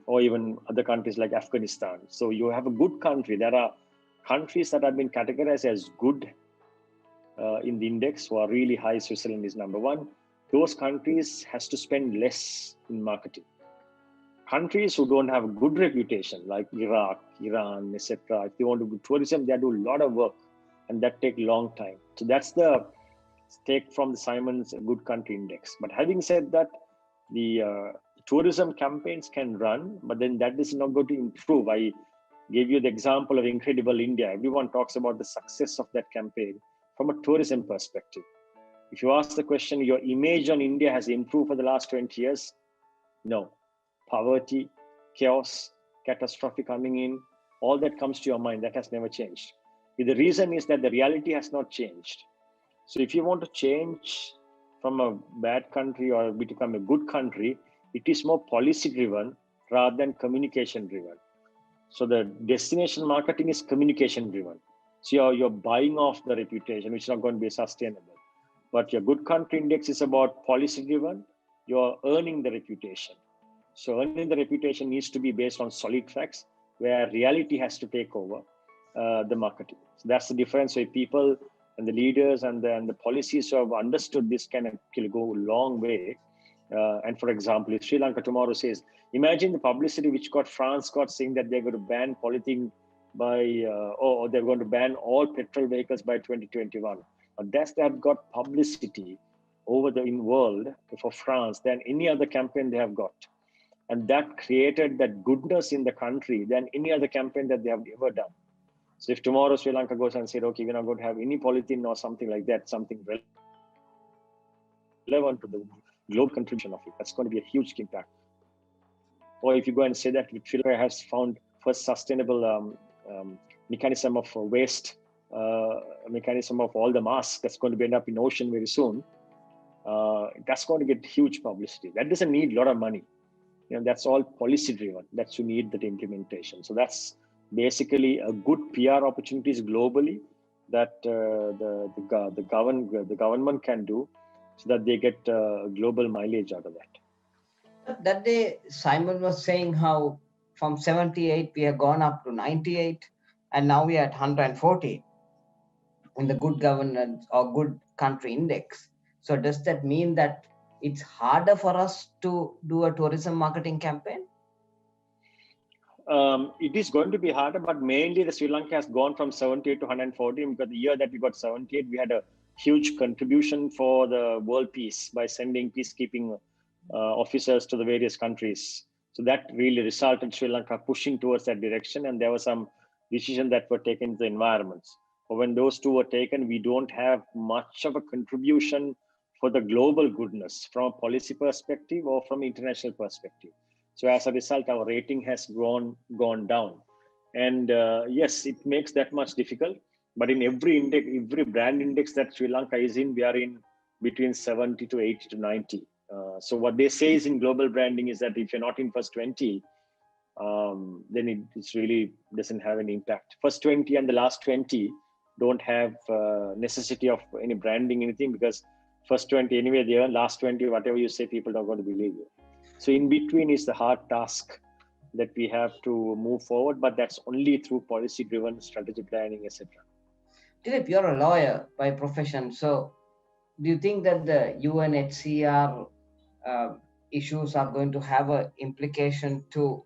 or even other countries like Afghanistan. So you have a good country. There are countries that have been categorized as good in the index, who are really high. Switzerland is number one. Those countries has to spend less in marketing. Countries who don't have a good reputation, like Iraq, Iran, etc., if they want to do tourism, they do a lot of work, and that take a long time. So that's the take from the Simon's Good Country Index. But having said that, the tourism campaigns can run, but then that is not going to improve. I gave you the example of Incredible India. Everyone talks about the success of that campaign from a tourism perspective. If you ask the question, your image on India has improved for the last 20 years? No. Poverty, chaos, catastrophe coming in, all that comes to your mind, that has never changed. The reason is that the reality has not changed. So if you want to change from a bad country or become a good country, it is more policy driven rather than communication driven. So the destination marketing is communication driven. So you're buying off the reputation, which is not going to be sustainable. But your Good Country Index is about policy driven. You're earning the reputation. So earning the reputation needs to be based on solid facts, where reality has to take over the marketing. So that's the difference. So people and the leaders and the policies who have understood this can actually go a long way. And for example, if Sri Lanka tomorrow says, imagine the publicity which France got saying that they're going to ban polythene or they're going to ban all petrol vehicles by 2021. That got publicity in world for France than any other campaign they have got. And that created that goodness in the country than any other campaign that they have ever done. So if tomorrow Sri Lanka goes and says, okay, we're not going to have any polythene or something like that, something relevant to the global contribution of it, that's going to be a huge impact. Or if you go and say that Sri Lanka has found first sustainable mechanism of waste, mechanism of all the masks that's going to end up in ocean very soon, that's going to get huge publicity. That doesn't need a lot of money. That's all policy driven. That's you need that implementation. So that's basically a good PR opportunities globally that the government can do, so that they get global mileage out of that. That day, Simon was saying how from 78 we have gone up to 98, and now we are at 140 in the good governance or good country index. So does that mean that it's harder for us to do a tourism marketing campaign? It is going to be harder, but mainly the Sri Lanka has gone from 78 to 140, because the year that we got 78, we had a huge contribution for the world peace by sending peacekeeping officers to the various countries. So that really resulted in Sri Lanka pushing towards that direction, and there were some decisions that were taken to the environments. But when those two were taken, we don't have much of a contribution for the global goodness from a policy perspective or from international perspective. So as a result, our rating has gone down. And yes, it makes that much difficult. But in every index, every brand index that Sri Lanka is in, we are in between 70 to 80 to 90. So what they say is in global branding is that if you're not in first 20, then it really doesn't have any impact. First 20 and the last 20 don't have necessity of any branding, anything, because first 20 anyway there, last 20, whatever you say, people are going to believe you. So in between is the hard task that we have to move forward, but that's only through policy-driven strategy planning, etc. Dileep, you're a lawyer by profession. So do you think that the UNHCR issues are going to have an implication to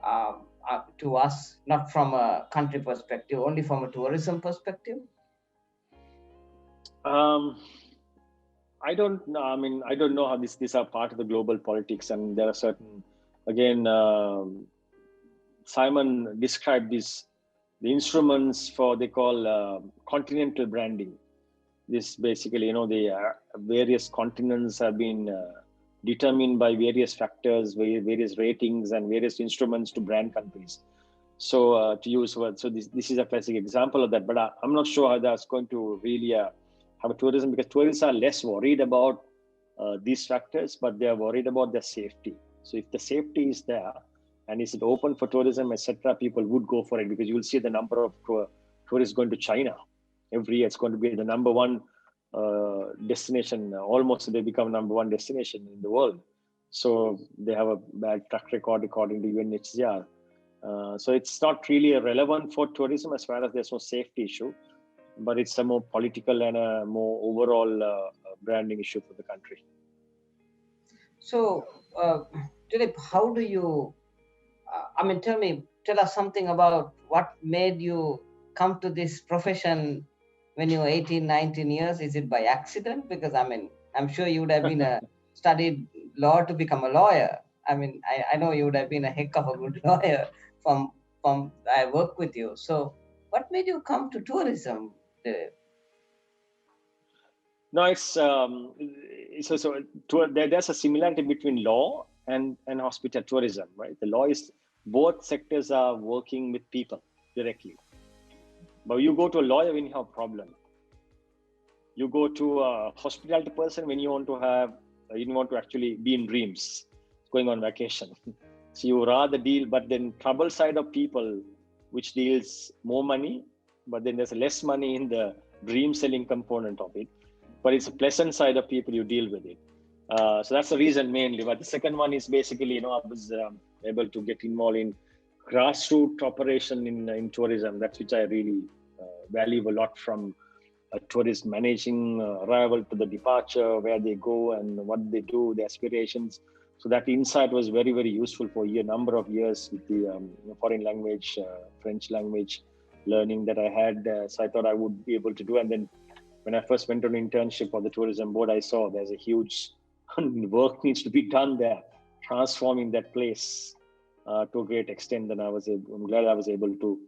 us, not from a country perspective, only from a tourism perspective? I don't know. I mean, I don't know how these are part of the global politics, and there are certain, again, Simon described the instruments for they call continental branding. This basically, the various continents have been determined by various factors, various ratings and various instruments to brand countries. So to use words, so this is a classic example of that. But I'm not sure how that's going to really have a tourism, because tourists are less worried about these factors, but they are worried about their safety. So if the safety is there and is it open for tourism, etc., people would go for it, because you will see the number of tourists going to China every year. It's going to be the number one destination. Almost they become number one destination in the world. So they have a bad track record according to UNHCR. So it's not really relevant for tourism as far as there's no safety issue, but it's a more political and a more overall branding issue for the country. So, Dileep, how do you, tell us something about what made you come to this profession when you were 18, 19 years. Is it by accident? Because I'm sure you would have been studied law to become a lawyer. I know you would have been a heck of a good lawyer from I work with you. So what made you come to tourism? No, it's there's a similarity between law and hospital tourism, right? The law is both sectors are working with people directly. But you go to a lawyer when you have a problem. You go to a hospitality person when you want to actually be in dreams, going on vacation. So you rather deal, but then trouble side of people, which deals more money, but then there's less money in the dream selling component of it. But it's a pleasant side of people, you deal with it. So that's the reason mainly. But the second one is basically, I was able to get involved in grassroots operation in tourism. That's which I really value a lot, from a tourist managing arrival to the departure, where they go and what they do, the aspirations. So that insight was very, very useful for a number of years with the foreign language, French language learning that I had. So I thought I would be able to do. And then when I first went on internship for the tourism board, I saw there's a huge work needs to be done there, transforming that place to a great extent. And I'm glad I was able to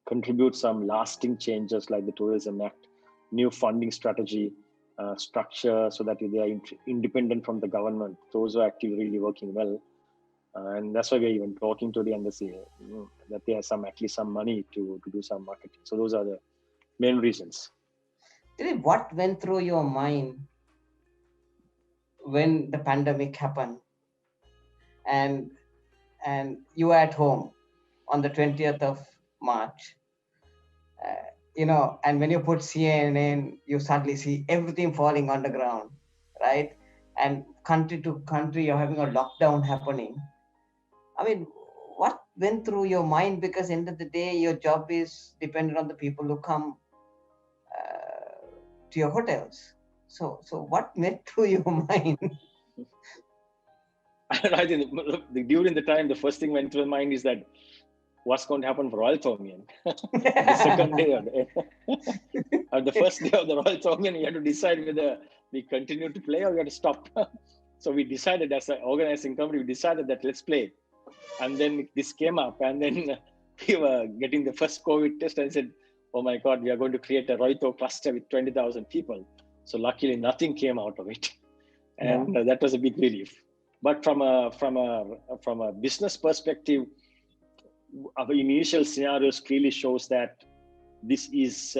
contribute some lasting changes like the Tourism Act, new funding strategy, structure, so that they are independent from the government. Those are actually really working well. And that's why we're even talking today and that there are at least some money to do some marketing. So those are the main reasons. What went through your mind when the pandemic happened and you were at home on the 20th of March? And when you put CNN, you suddenly see everything falling on the ground, right? And country to country, you're having a lockdown happening. What went through your mind? Because end of the day, your job is dependent on the people who come to your hotels. So what went through your mind? I think during the time, the first thing went through my mind is that what's going to happen for Royal Thomaian? The second day of the first day of the Royal Thomaian, you have to decide whether we continue to play or we have to stop. So we decided, as an organizing company, we decided that let's play. And then this came up, and then we were getting the first COVID test, and I said, oh my God, we are going to create a Royal cluster with 20,000 people. So luckily nothing came out of it. And that was a big relief. But from a business perspective, our initial scenarios clearly shows that this is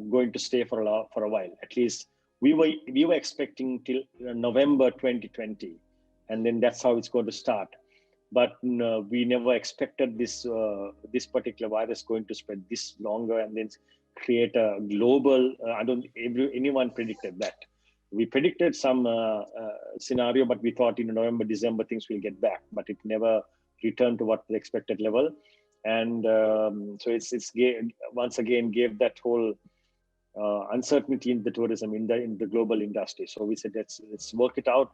going to stay for a while. At least we were expecting till November 2020, and then that's how it's going to start. But we never expected this particular virus going to spread this longer and then create a global. Anyone predicted that. We predicted some scenario, but we thought in November, December things will get back, but it never returned to what the expected level. And so it's once again gave that whole uncertainty in the tourism in the global industry. So we said let's work it out.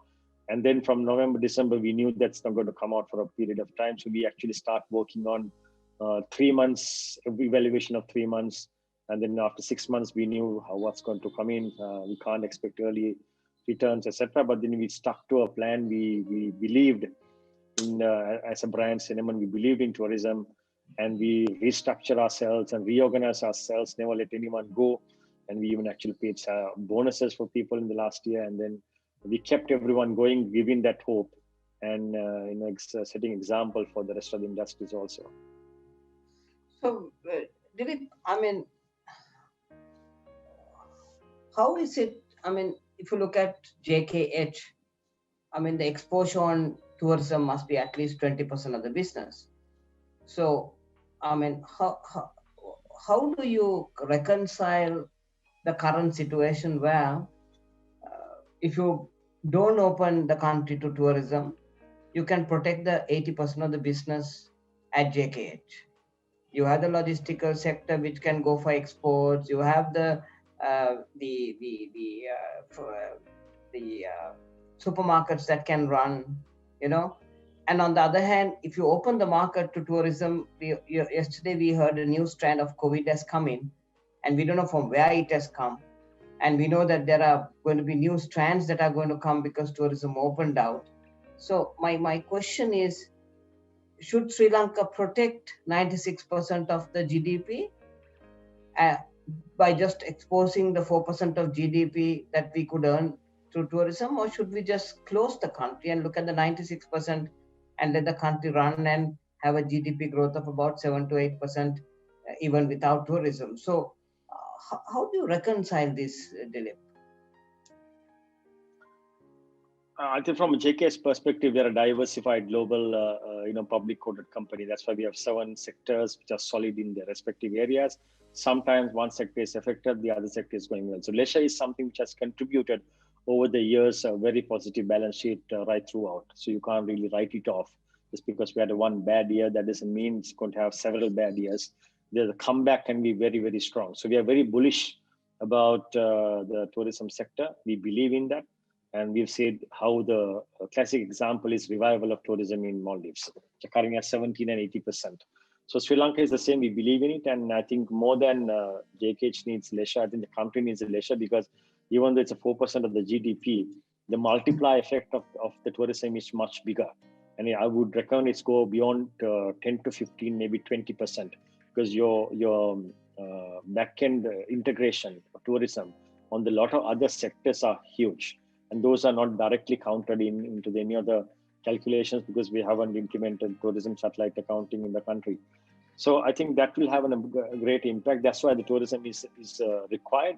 And then from November, December, we knew that's not going to come out for a period of time. So we actually start working on 3 months evaluation of 3 months. And then after 6 months, we knew what's going to come in. We can't expect early returns, etc. But then we stuck to a plan. We believed in, as a brand, Cinnamon, we believed in tourism, and we restructured ourselves and reorganized ourselves, never let anyone go. And we even actually paid bonuses for people in the last year. And then we kept everyone going, giving that hope, and setting example for the rest of the industries also. So, Dileep, I mean, how is it? I mean, if you look at JKH, I mean, the exposure on tourism must be at least 20% of the business. So, I mean, how do you reconcile the current situation where if you don't open the country to tourism, you can protect the 80% of the business at JKH. You have the logistical sector which can go for exports. You have the supermarkets that can run, And on the other hand, if you open the market to tourism, yesterday we heard a new strand of COVID has come in, and we don't know from where it has come. And we know that there are going to be new strands that are going to come because tourism opened out. So my question is, should Sri Lanka protect 96% of the GDP by just exposing the 4% of GDP that we could earn through tourism, or should we just close the country and look at the 96% and let the country run and have a GDP growth of about 7 to 8% even without tourism? So how do you reconcile this, Dileep? I think from a JK's perspective, we are a diversified global, public quoted company. That's why we have 7 sectors which are solid in their respective areas. Sometimes one sector is affected, the other sector is going well. So leisure is something which has contributed over the years, a very positive balance sheet right throughout. So you can't really write it off. Just because we had one bad year, that doesn't mean it's going to have several bad years. The comeback can be very, very strong. So we are very bullish about the tourism sector. We believe in that. And we've said how the classic example is revival of tourism in Maldives, occurring at 17 and 80%. So Sri Lanka is the same. We believe in it. And I think more than JKH needs leisure, I think the country needs leisure, because even though it's a 4% of the GDP, the multiply effect of the tourism is much bigger. And I would reckon it's go beyond 10 to 15, maybe 20%, because your back-end integration of tourism on the lot of other sectors are huge. And those are not directly counted into any other calculations because we haven't implemented tourism satellite accounting in the country. So I think that will have a great impact. That's why the tourism is required,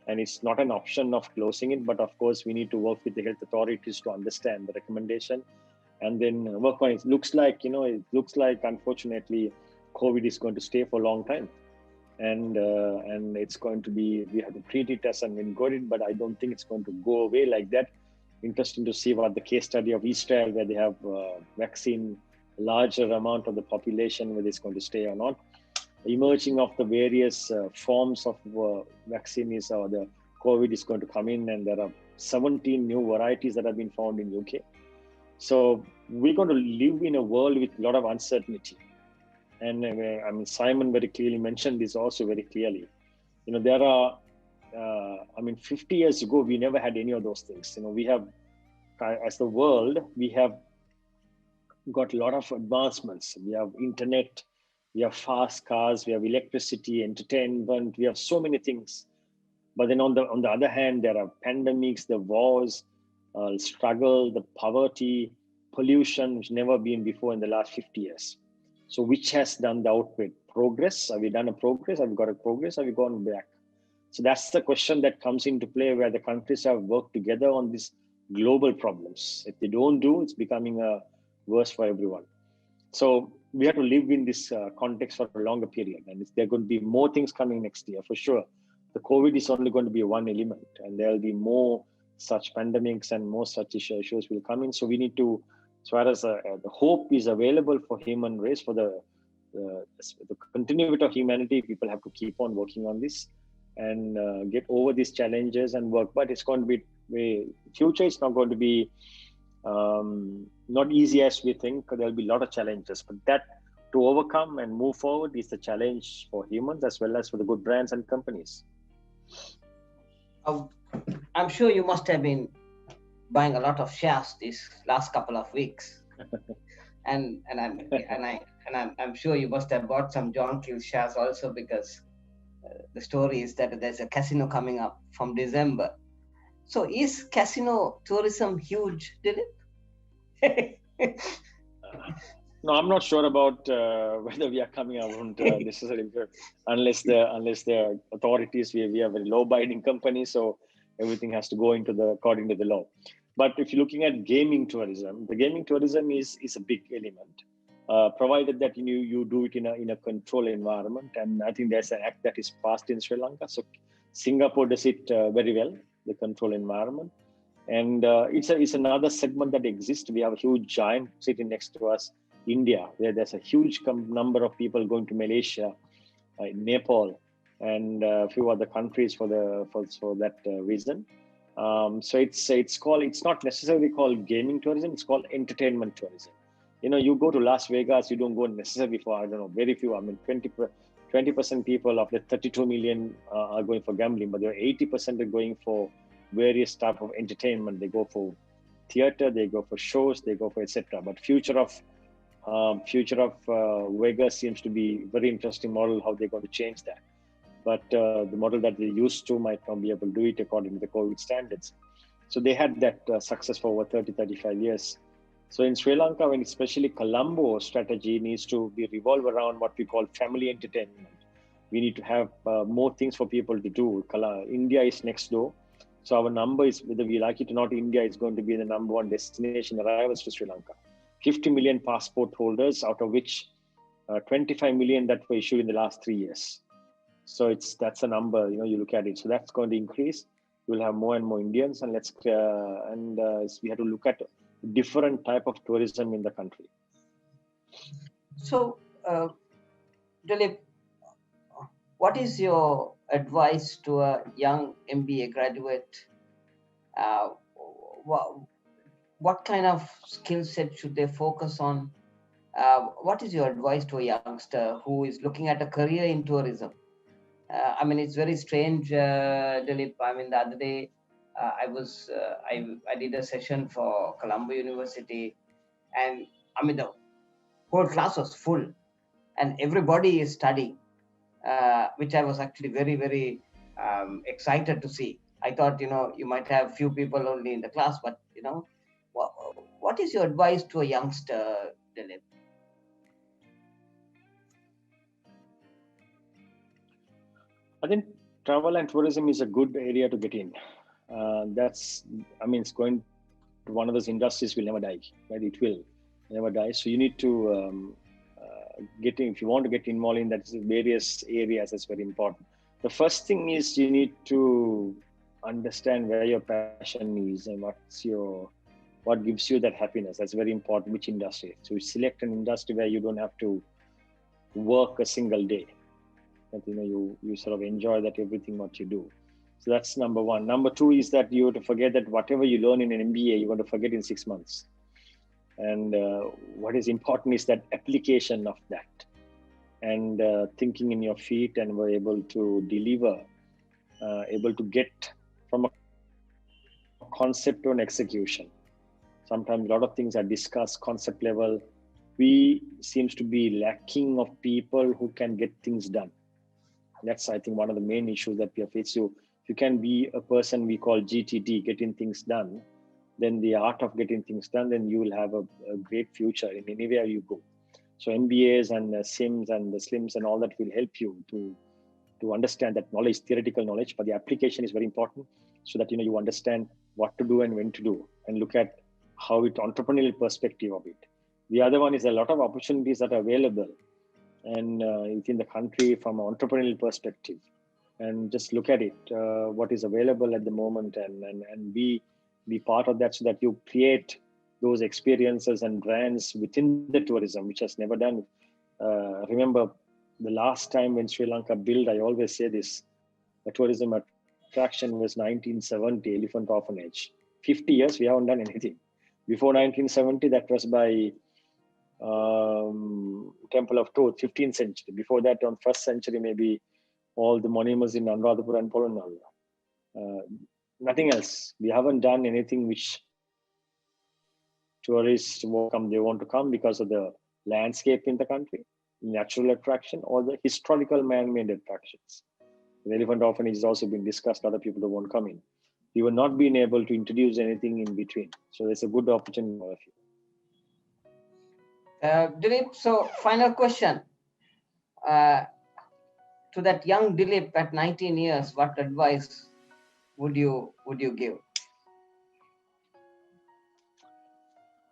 and it's not an option of closing it. But of course, we need to work with the health authorities to understand the recommendation and then work on it. It looks like, unfortunately, COVID is going to stay for a long time. And it's going to be, we have to treat it as an ongoing, but I don't think it's going to go away like that. Interesting to see what the case study of Israel, where they have vaccine larger amount of the population, whether it's going to stay or not. Emerging of the various forms of vaccine is, or the COVID is going to come in, and there are 17 new varieties that have been found in UK. So we're going to live in a world with a lot of uncertainty. And I mean, Simon very clearly mentioned this also very clearly. There are, 50 years ago, we never had any of those things. We have, as the world, we have got a lot of advancements. We have internet, we have fast cars, we have electricity, entertainment, we have so many things. But then on the other hand, there are pandemics, the wars, struggle, the poverty, pollution, which never been before in the last 50 years. So which has done the output? Progress? Have we done a progress? Have we got a progress? Have we gone back? So that's the question that comes into play, where the countries have worked together on these global problems. If they don't do, it's becoming worse for everyone. So we have to live in this context for a longer period. And there are going to be more things coming next year, for sure. The COVID is only going to be one element, and there will be more such pandemics and more such issues will come in. So we need to, as far as the hope is available for human race, for the continuity of humanity, people have to keep on working on this and get over these challenges and work. But it's going to be, future is not going to be not easy as we think. There'll be a lot of challenges, but that to overcome and move forward is the challenge for humans as well as for the good brands and companies. I'm sure you must have been buying a lot of shares these last couple of weeks, and I'm sure you must have bought some John Keells shares also, because the story is that there's a casino coming up from December. So is casino tourism huge, Dilip? No, I'm not sure about whether we are coming around necessarily, unless the authorities, we are very law-abiding company, so everything has to go into the according to the law. But if you're looking at gaming tourism, the gaming tourism is a big element, provided that you do it in a controlled environment. And I think there's an act that is passed in Sri Lanka. So Singapore does it very well, the control environment. And it's another segment that exists. We have a huge giant sitting next to us, India, where there's a huge number of people going to Malaysia, Nepal, and a few other countries for that reason. So it's not necessarily called gaming tourism. It's called entertainment tourism. You go to Las Vegas, you don't go necessarily for, I don't know, very few. I mean, 20% people of the 32 million are going for gambling, but there are 80% are going for various type of entertainment. They go for theater, they go for shows, they go for etc. But future of Vegas seems to be very interesting model, how they're going to change that. But the model that they used to might not be able to do it according to the COVID standards. So they had that success for over 35 years. So in Sri Lanka, when especially Colombo strategy needs to be revolved around what we call family entertainment. We need to have more things for people to do. India is next door. So our number is, whether we like it or not, India is going to be the number one destination arrivals to Sri Lanka. 50 million passport holders, out of which 25 million that were issued in the last 3 years. So that's a number, you look at it. So that's going to increase. We'll have more and more Indians, and we have to look at different type of tourism in the country. So, Dileep, what is your advice to a young MBA graduate? What kind of skill set should they focus on? What is your advice to a youngster who is looking at a career in tourism? I mean, it's very strange, Dileep. I mean, the other day, I did a session for Colombo University, and I mean, the whole class was full, and everybody is studying, which I was actually very, very excited to see. I thought, you might have few people only in the class, but what is your advice to a youngster, Dileep? I think travel and tourism is a good area to get in. It's going to one of those industries will never die, right? It will never die. So you need to get in. If you want to get involved in that various areas, that's very important. The first thing is you need to understand where your passion is and what gives you that happiness. That's very important. Which industry? So you select an industry where you don't have to work a single day. That you sort of enjoy that everything what you do. So that's number one. Number two is that you have to forget that whatever you learn in an MBA, you're going to forget in 6 months. And what is important is that application of that, and thinking in your feet, and we're able to deliver, able to get from a concept to an execution. Sometimes a lot of things are discussed concept level. We seems to be lacking of people who can get things done. That's, I think, one of the main issues that we are facing. So if you can be a person we call GTD, getting things done, then the art of getting things done, then you will have a great future in anywhere you go. So MBAs and SIMs and the SLIMs and all that will help you to understand that knowledge, theoretical knowledge, but the application is very important, so that you understand what to do and when to do, and look at how it entrepreneurial perspective of it. The other one is a lot of opportunities that are available and within the country from an entrepreneurial perspective, and just look at it, what is available at the moment, and be part of that, so that you create those experiences and brands within the tourism, which has never done. Remember the last time when Sri Lanka built, I always say this, a tourism attraction was 1970, Elephant Orphanage. 50 years, we haven't done anything. Before 1970, that was by Temple of Truth, 15th century. Before that, on 1st century, maybe all the monuments in Anuradhapura and Polonnaruwa. Nothing else. We haven't done anything which tourists they want to come because of the landscape in the country, natural attraction, or the historical man-made attractions. The Elephant Orphanage has also been discussed. Other people who won't come in. you will not be able to introduce anything in between. So it's a good opportunity for all of you. Dileep, so final question. To that young Dileep at 19 years, what advice would you give?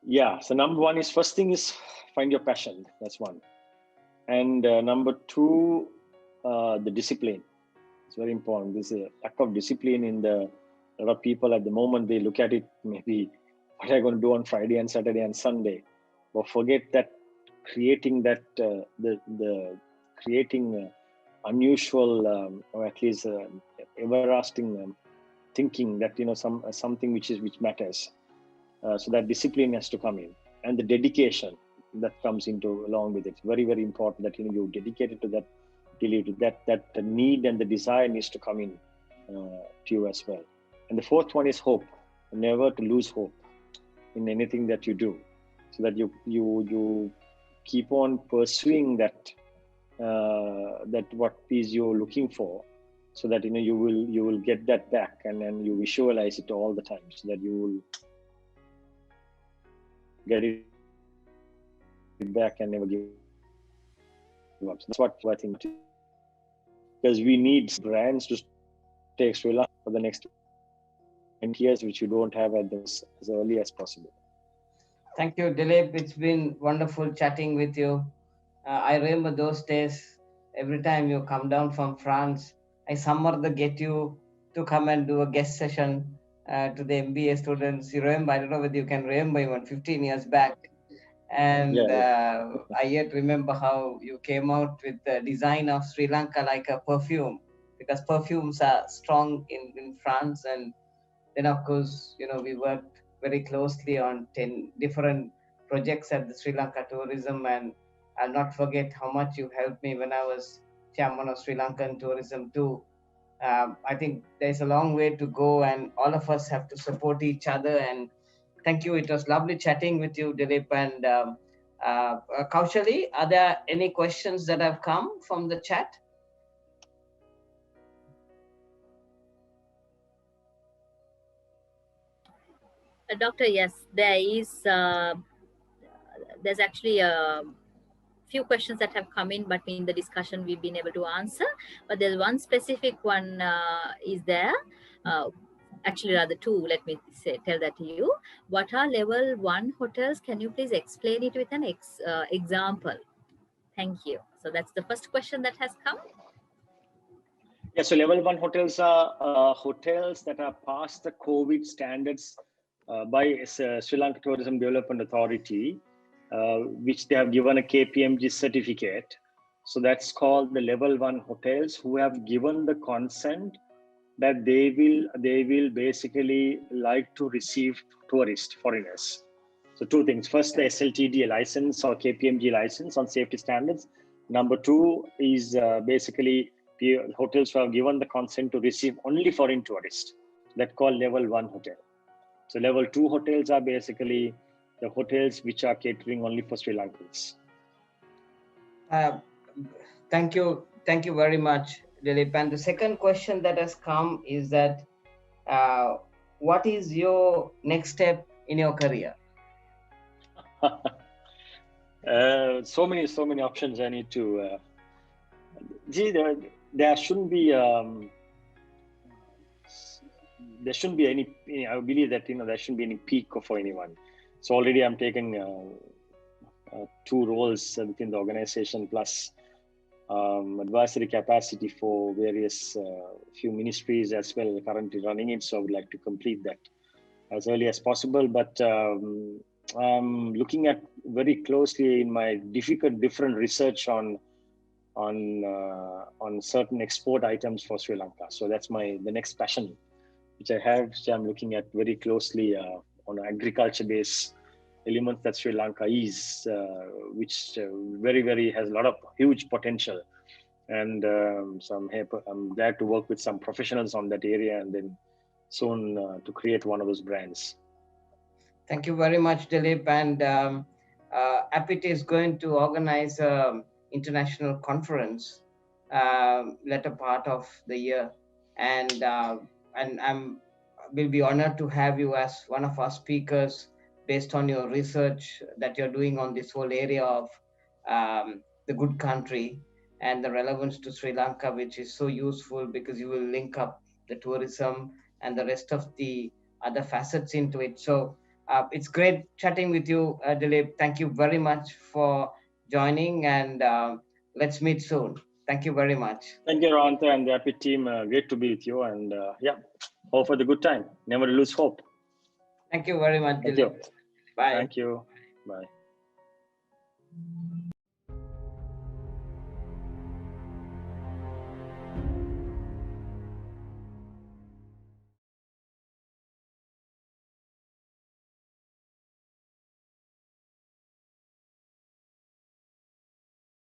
Yeah, so number one is, first thing is find your passion. That's one. And number two, the discipline. It's very important. There's a lack of discipline in a lot of people at the moment. They look at it, maybe what am I going to do on Friday and Saturday and Sunday, but forget that creating that creating unusual or at least everlasting thinking that something which matters. So that discipline has to come in, and the dedication that comes into along with it. It's very, very important that you're dedicated to that. That the need and the desire needs to come in to you as well. And the fourth one is hope. Never to lose hope in anything that you do, so that you keep on pursuing that what is you're looking for, so that you will get that back, and then you visualize it all the time, so that you will get it back and never give up. So that's what I think too. Because we need brands to take Sri Lanka for the next 20 years, which you don't have at this as early as possible. Thank you, Dileep. It's been wonderful chatting with you. I remember those days. Every time you come down from France, I somehow get you to come and do a guest session to the MBA students. You remember? I don't know whether you can remember, even 15 years back. And I yet remember how you came out with the design of Sri Lanka like a perfume, because perfumes are strong in France. And then, of course, we worked very closely on 10 different projects at the Sri Lanka Tourism. And I'll not forget how much you helped me when I was chairman of Sri Lankan Tourism too. I think there's a long way to go, and all of us have to support each other. And thank you. It was lovely chatting with you, Dileep. And Kaushali, are there any questions that have come from the chat? Doctor, yes, there is. There's actually a few questions that have come in, but in the discussion we've been able to answer. But there's one specific one is there. Actually, rather two. Let me tell that to you. What are level 1 hotels? Can you please explain it with an example? Thank you. So that's the first question that has come. Yeah, so level 1 hotels are hotels that are past the COVID standards by Sri Lanka Tourism Development Authority, which they have given a KPMG certificate. So that's called the level 1 hotels, who have given the consent that they will basically like to receive tourist foreigners. So two things. First, the SLTD license or KPMG license on safety standards. Number two is basically hotels who have given the consent to receive only foreign tourists. That's called level 1 hotel. So level 2 hotels are basically the hotels which are catering only for Sri Lankans. Thank you very much, Dileep. And the second question that has come is that what is your next step in your career? So many options I need to. There shouldn't be any. I believe that there shouldn't be any peak for anyone. So already I'm taking 2 roles within the organization, plus advisory capacity for various few ministries as well, currently running it. So I would like to complete that as early as possible. But I'm looking at very closely in my different research on certain export items for Sri Lanka. So that's the next passion which I have. So I'm looking at very closely on agriculture-based elements that Sri Lanka is, which very has a lot of huge potential. And so I'm glad to work with some professionals on that area, and then soon to create one of those brands. Thank you very much, Dileep. And APIT is going to organize an international conference latter part of the year, and I'm we'll be honored to have you as one of our speakers based on your research that you're doing on this whole area of the good country and the relevance to Sri Lanka, which is so useful because you will link up the tourism and the rest of the other facets into it. So it's great chatting with you, Dileep. Thank you very much for joining, and let's meet soon. Thank you very much. Thank you, Rohanta and the Apit team. Great to be with you, and hope for the good time. Never lose hope. Thank you very much, Thank Dileep. you. Bye. Thank you. Bye.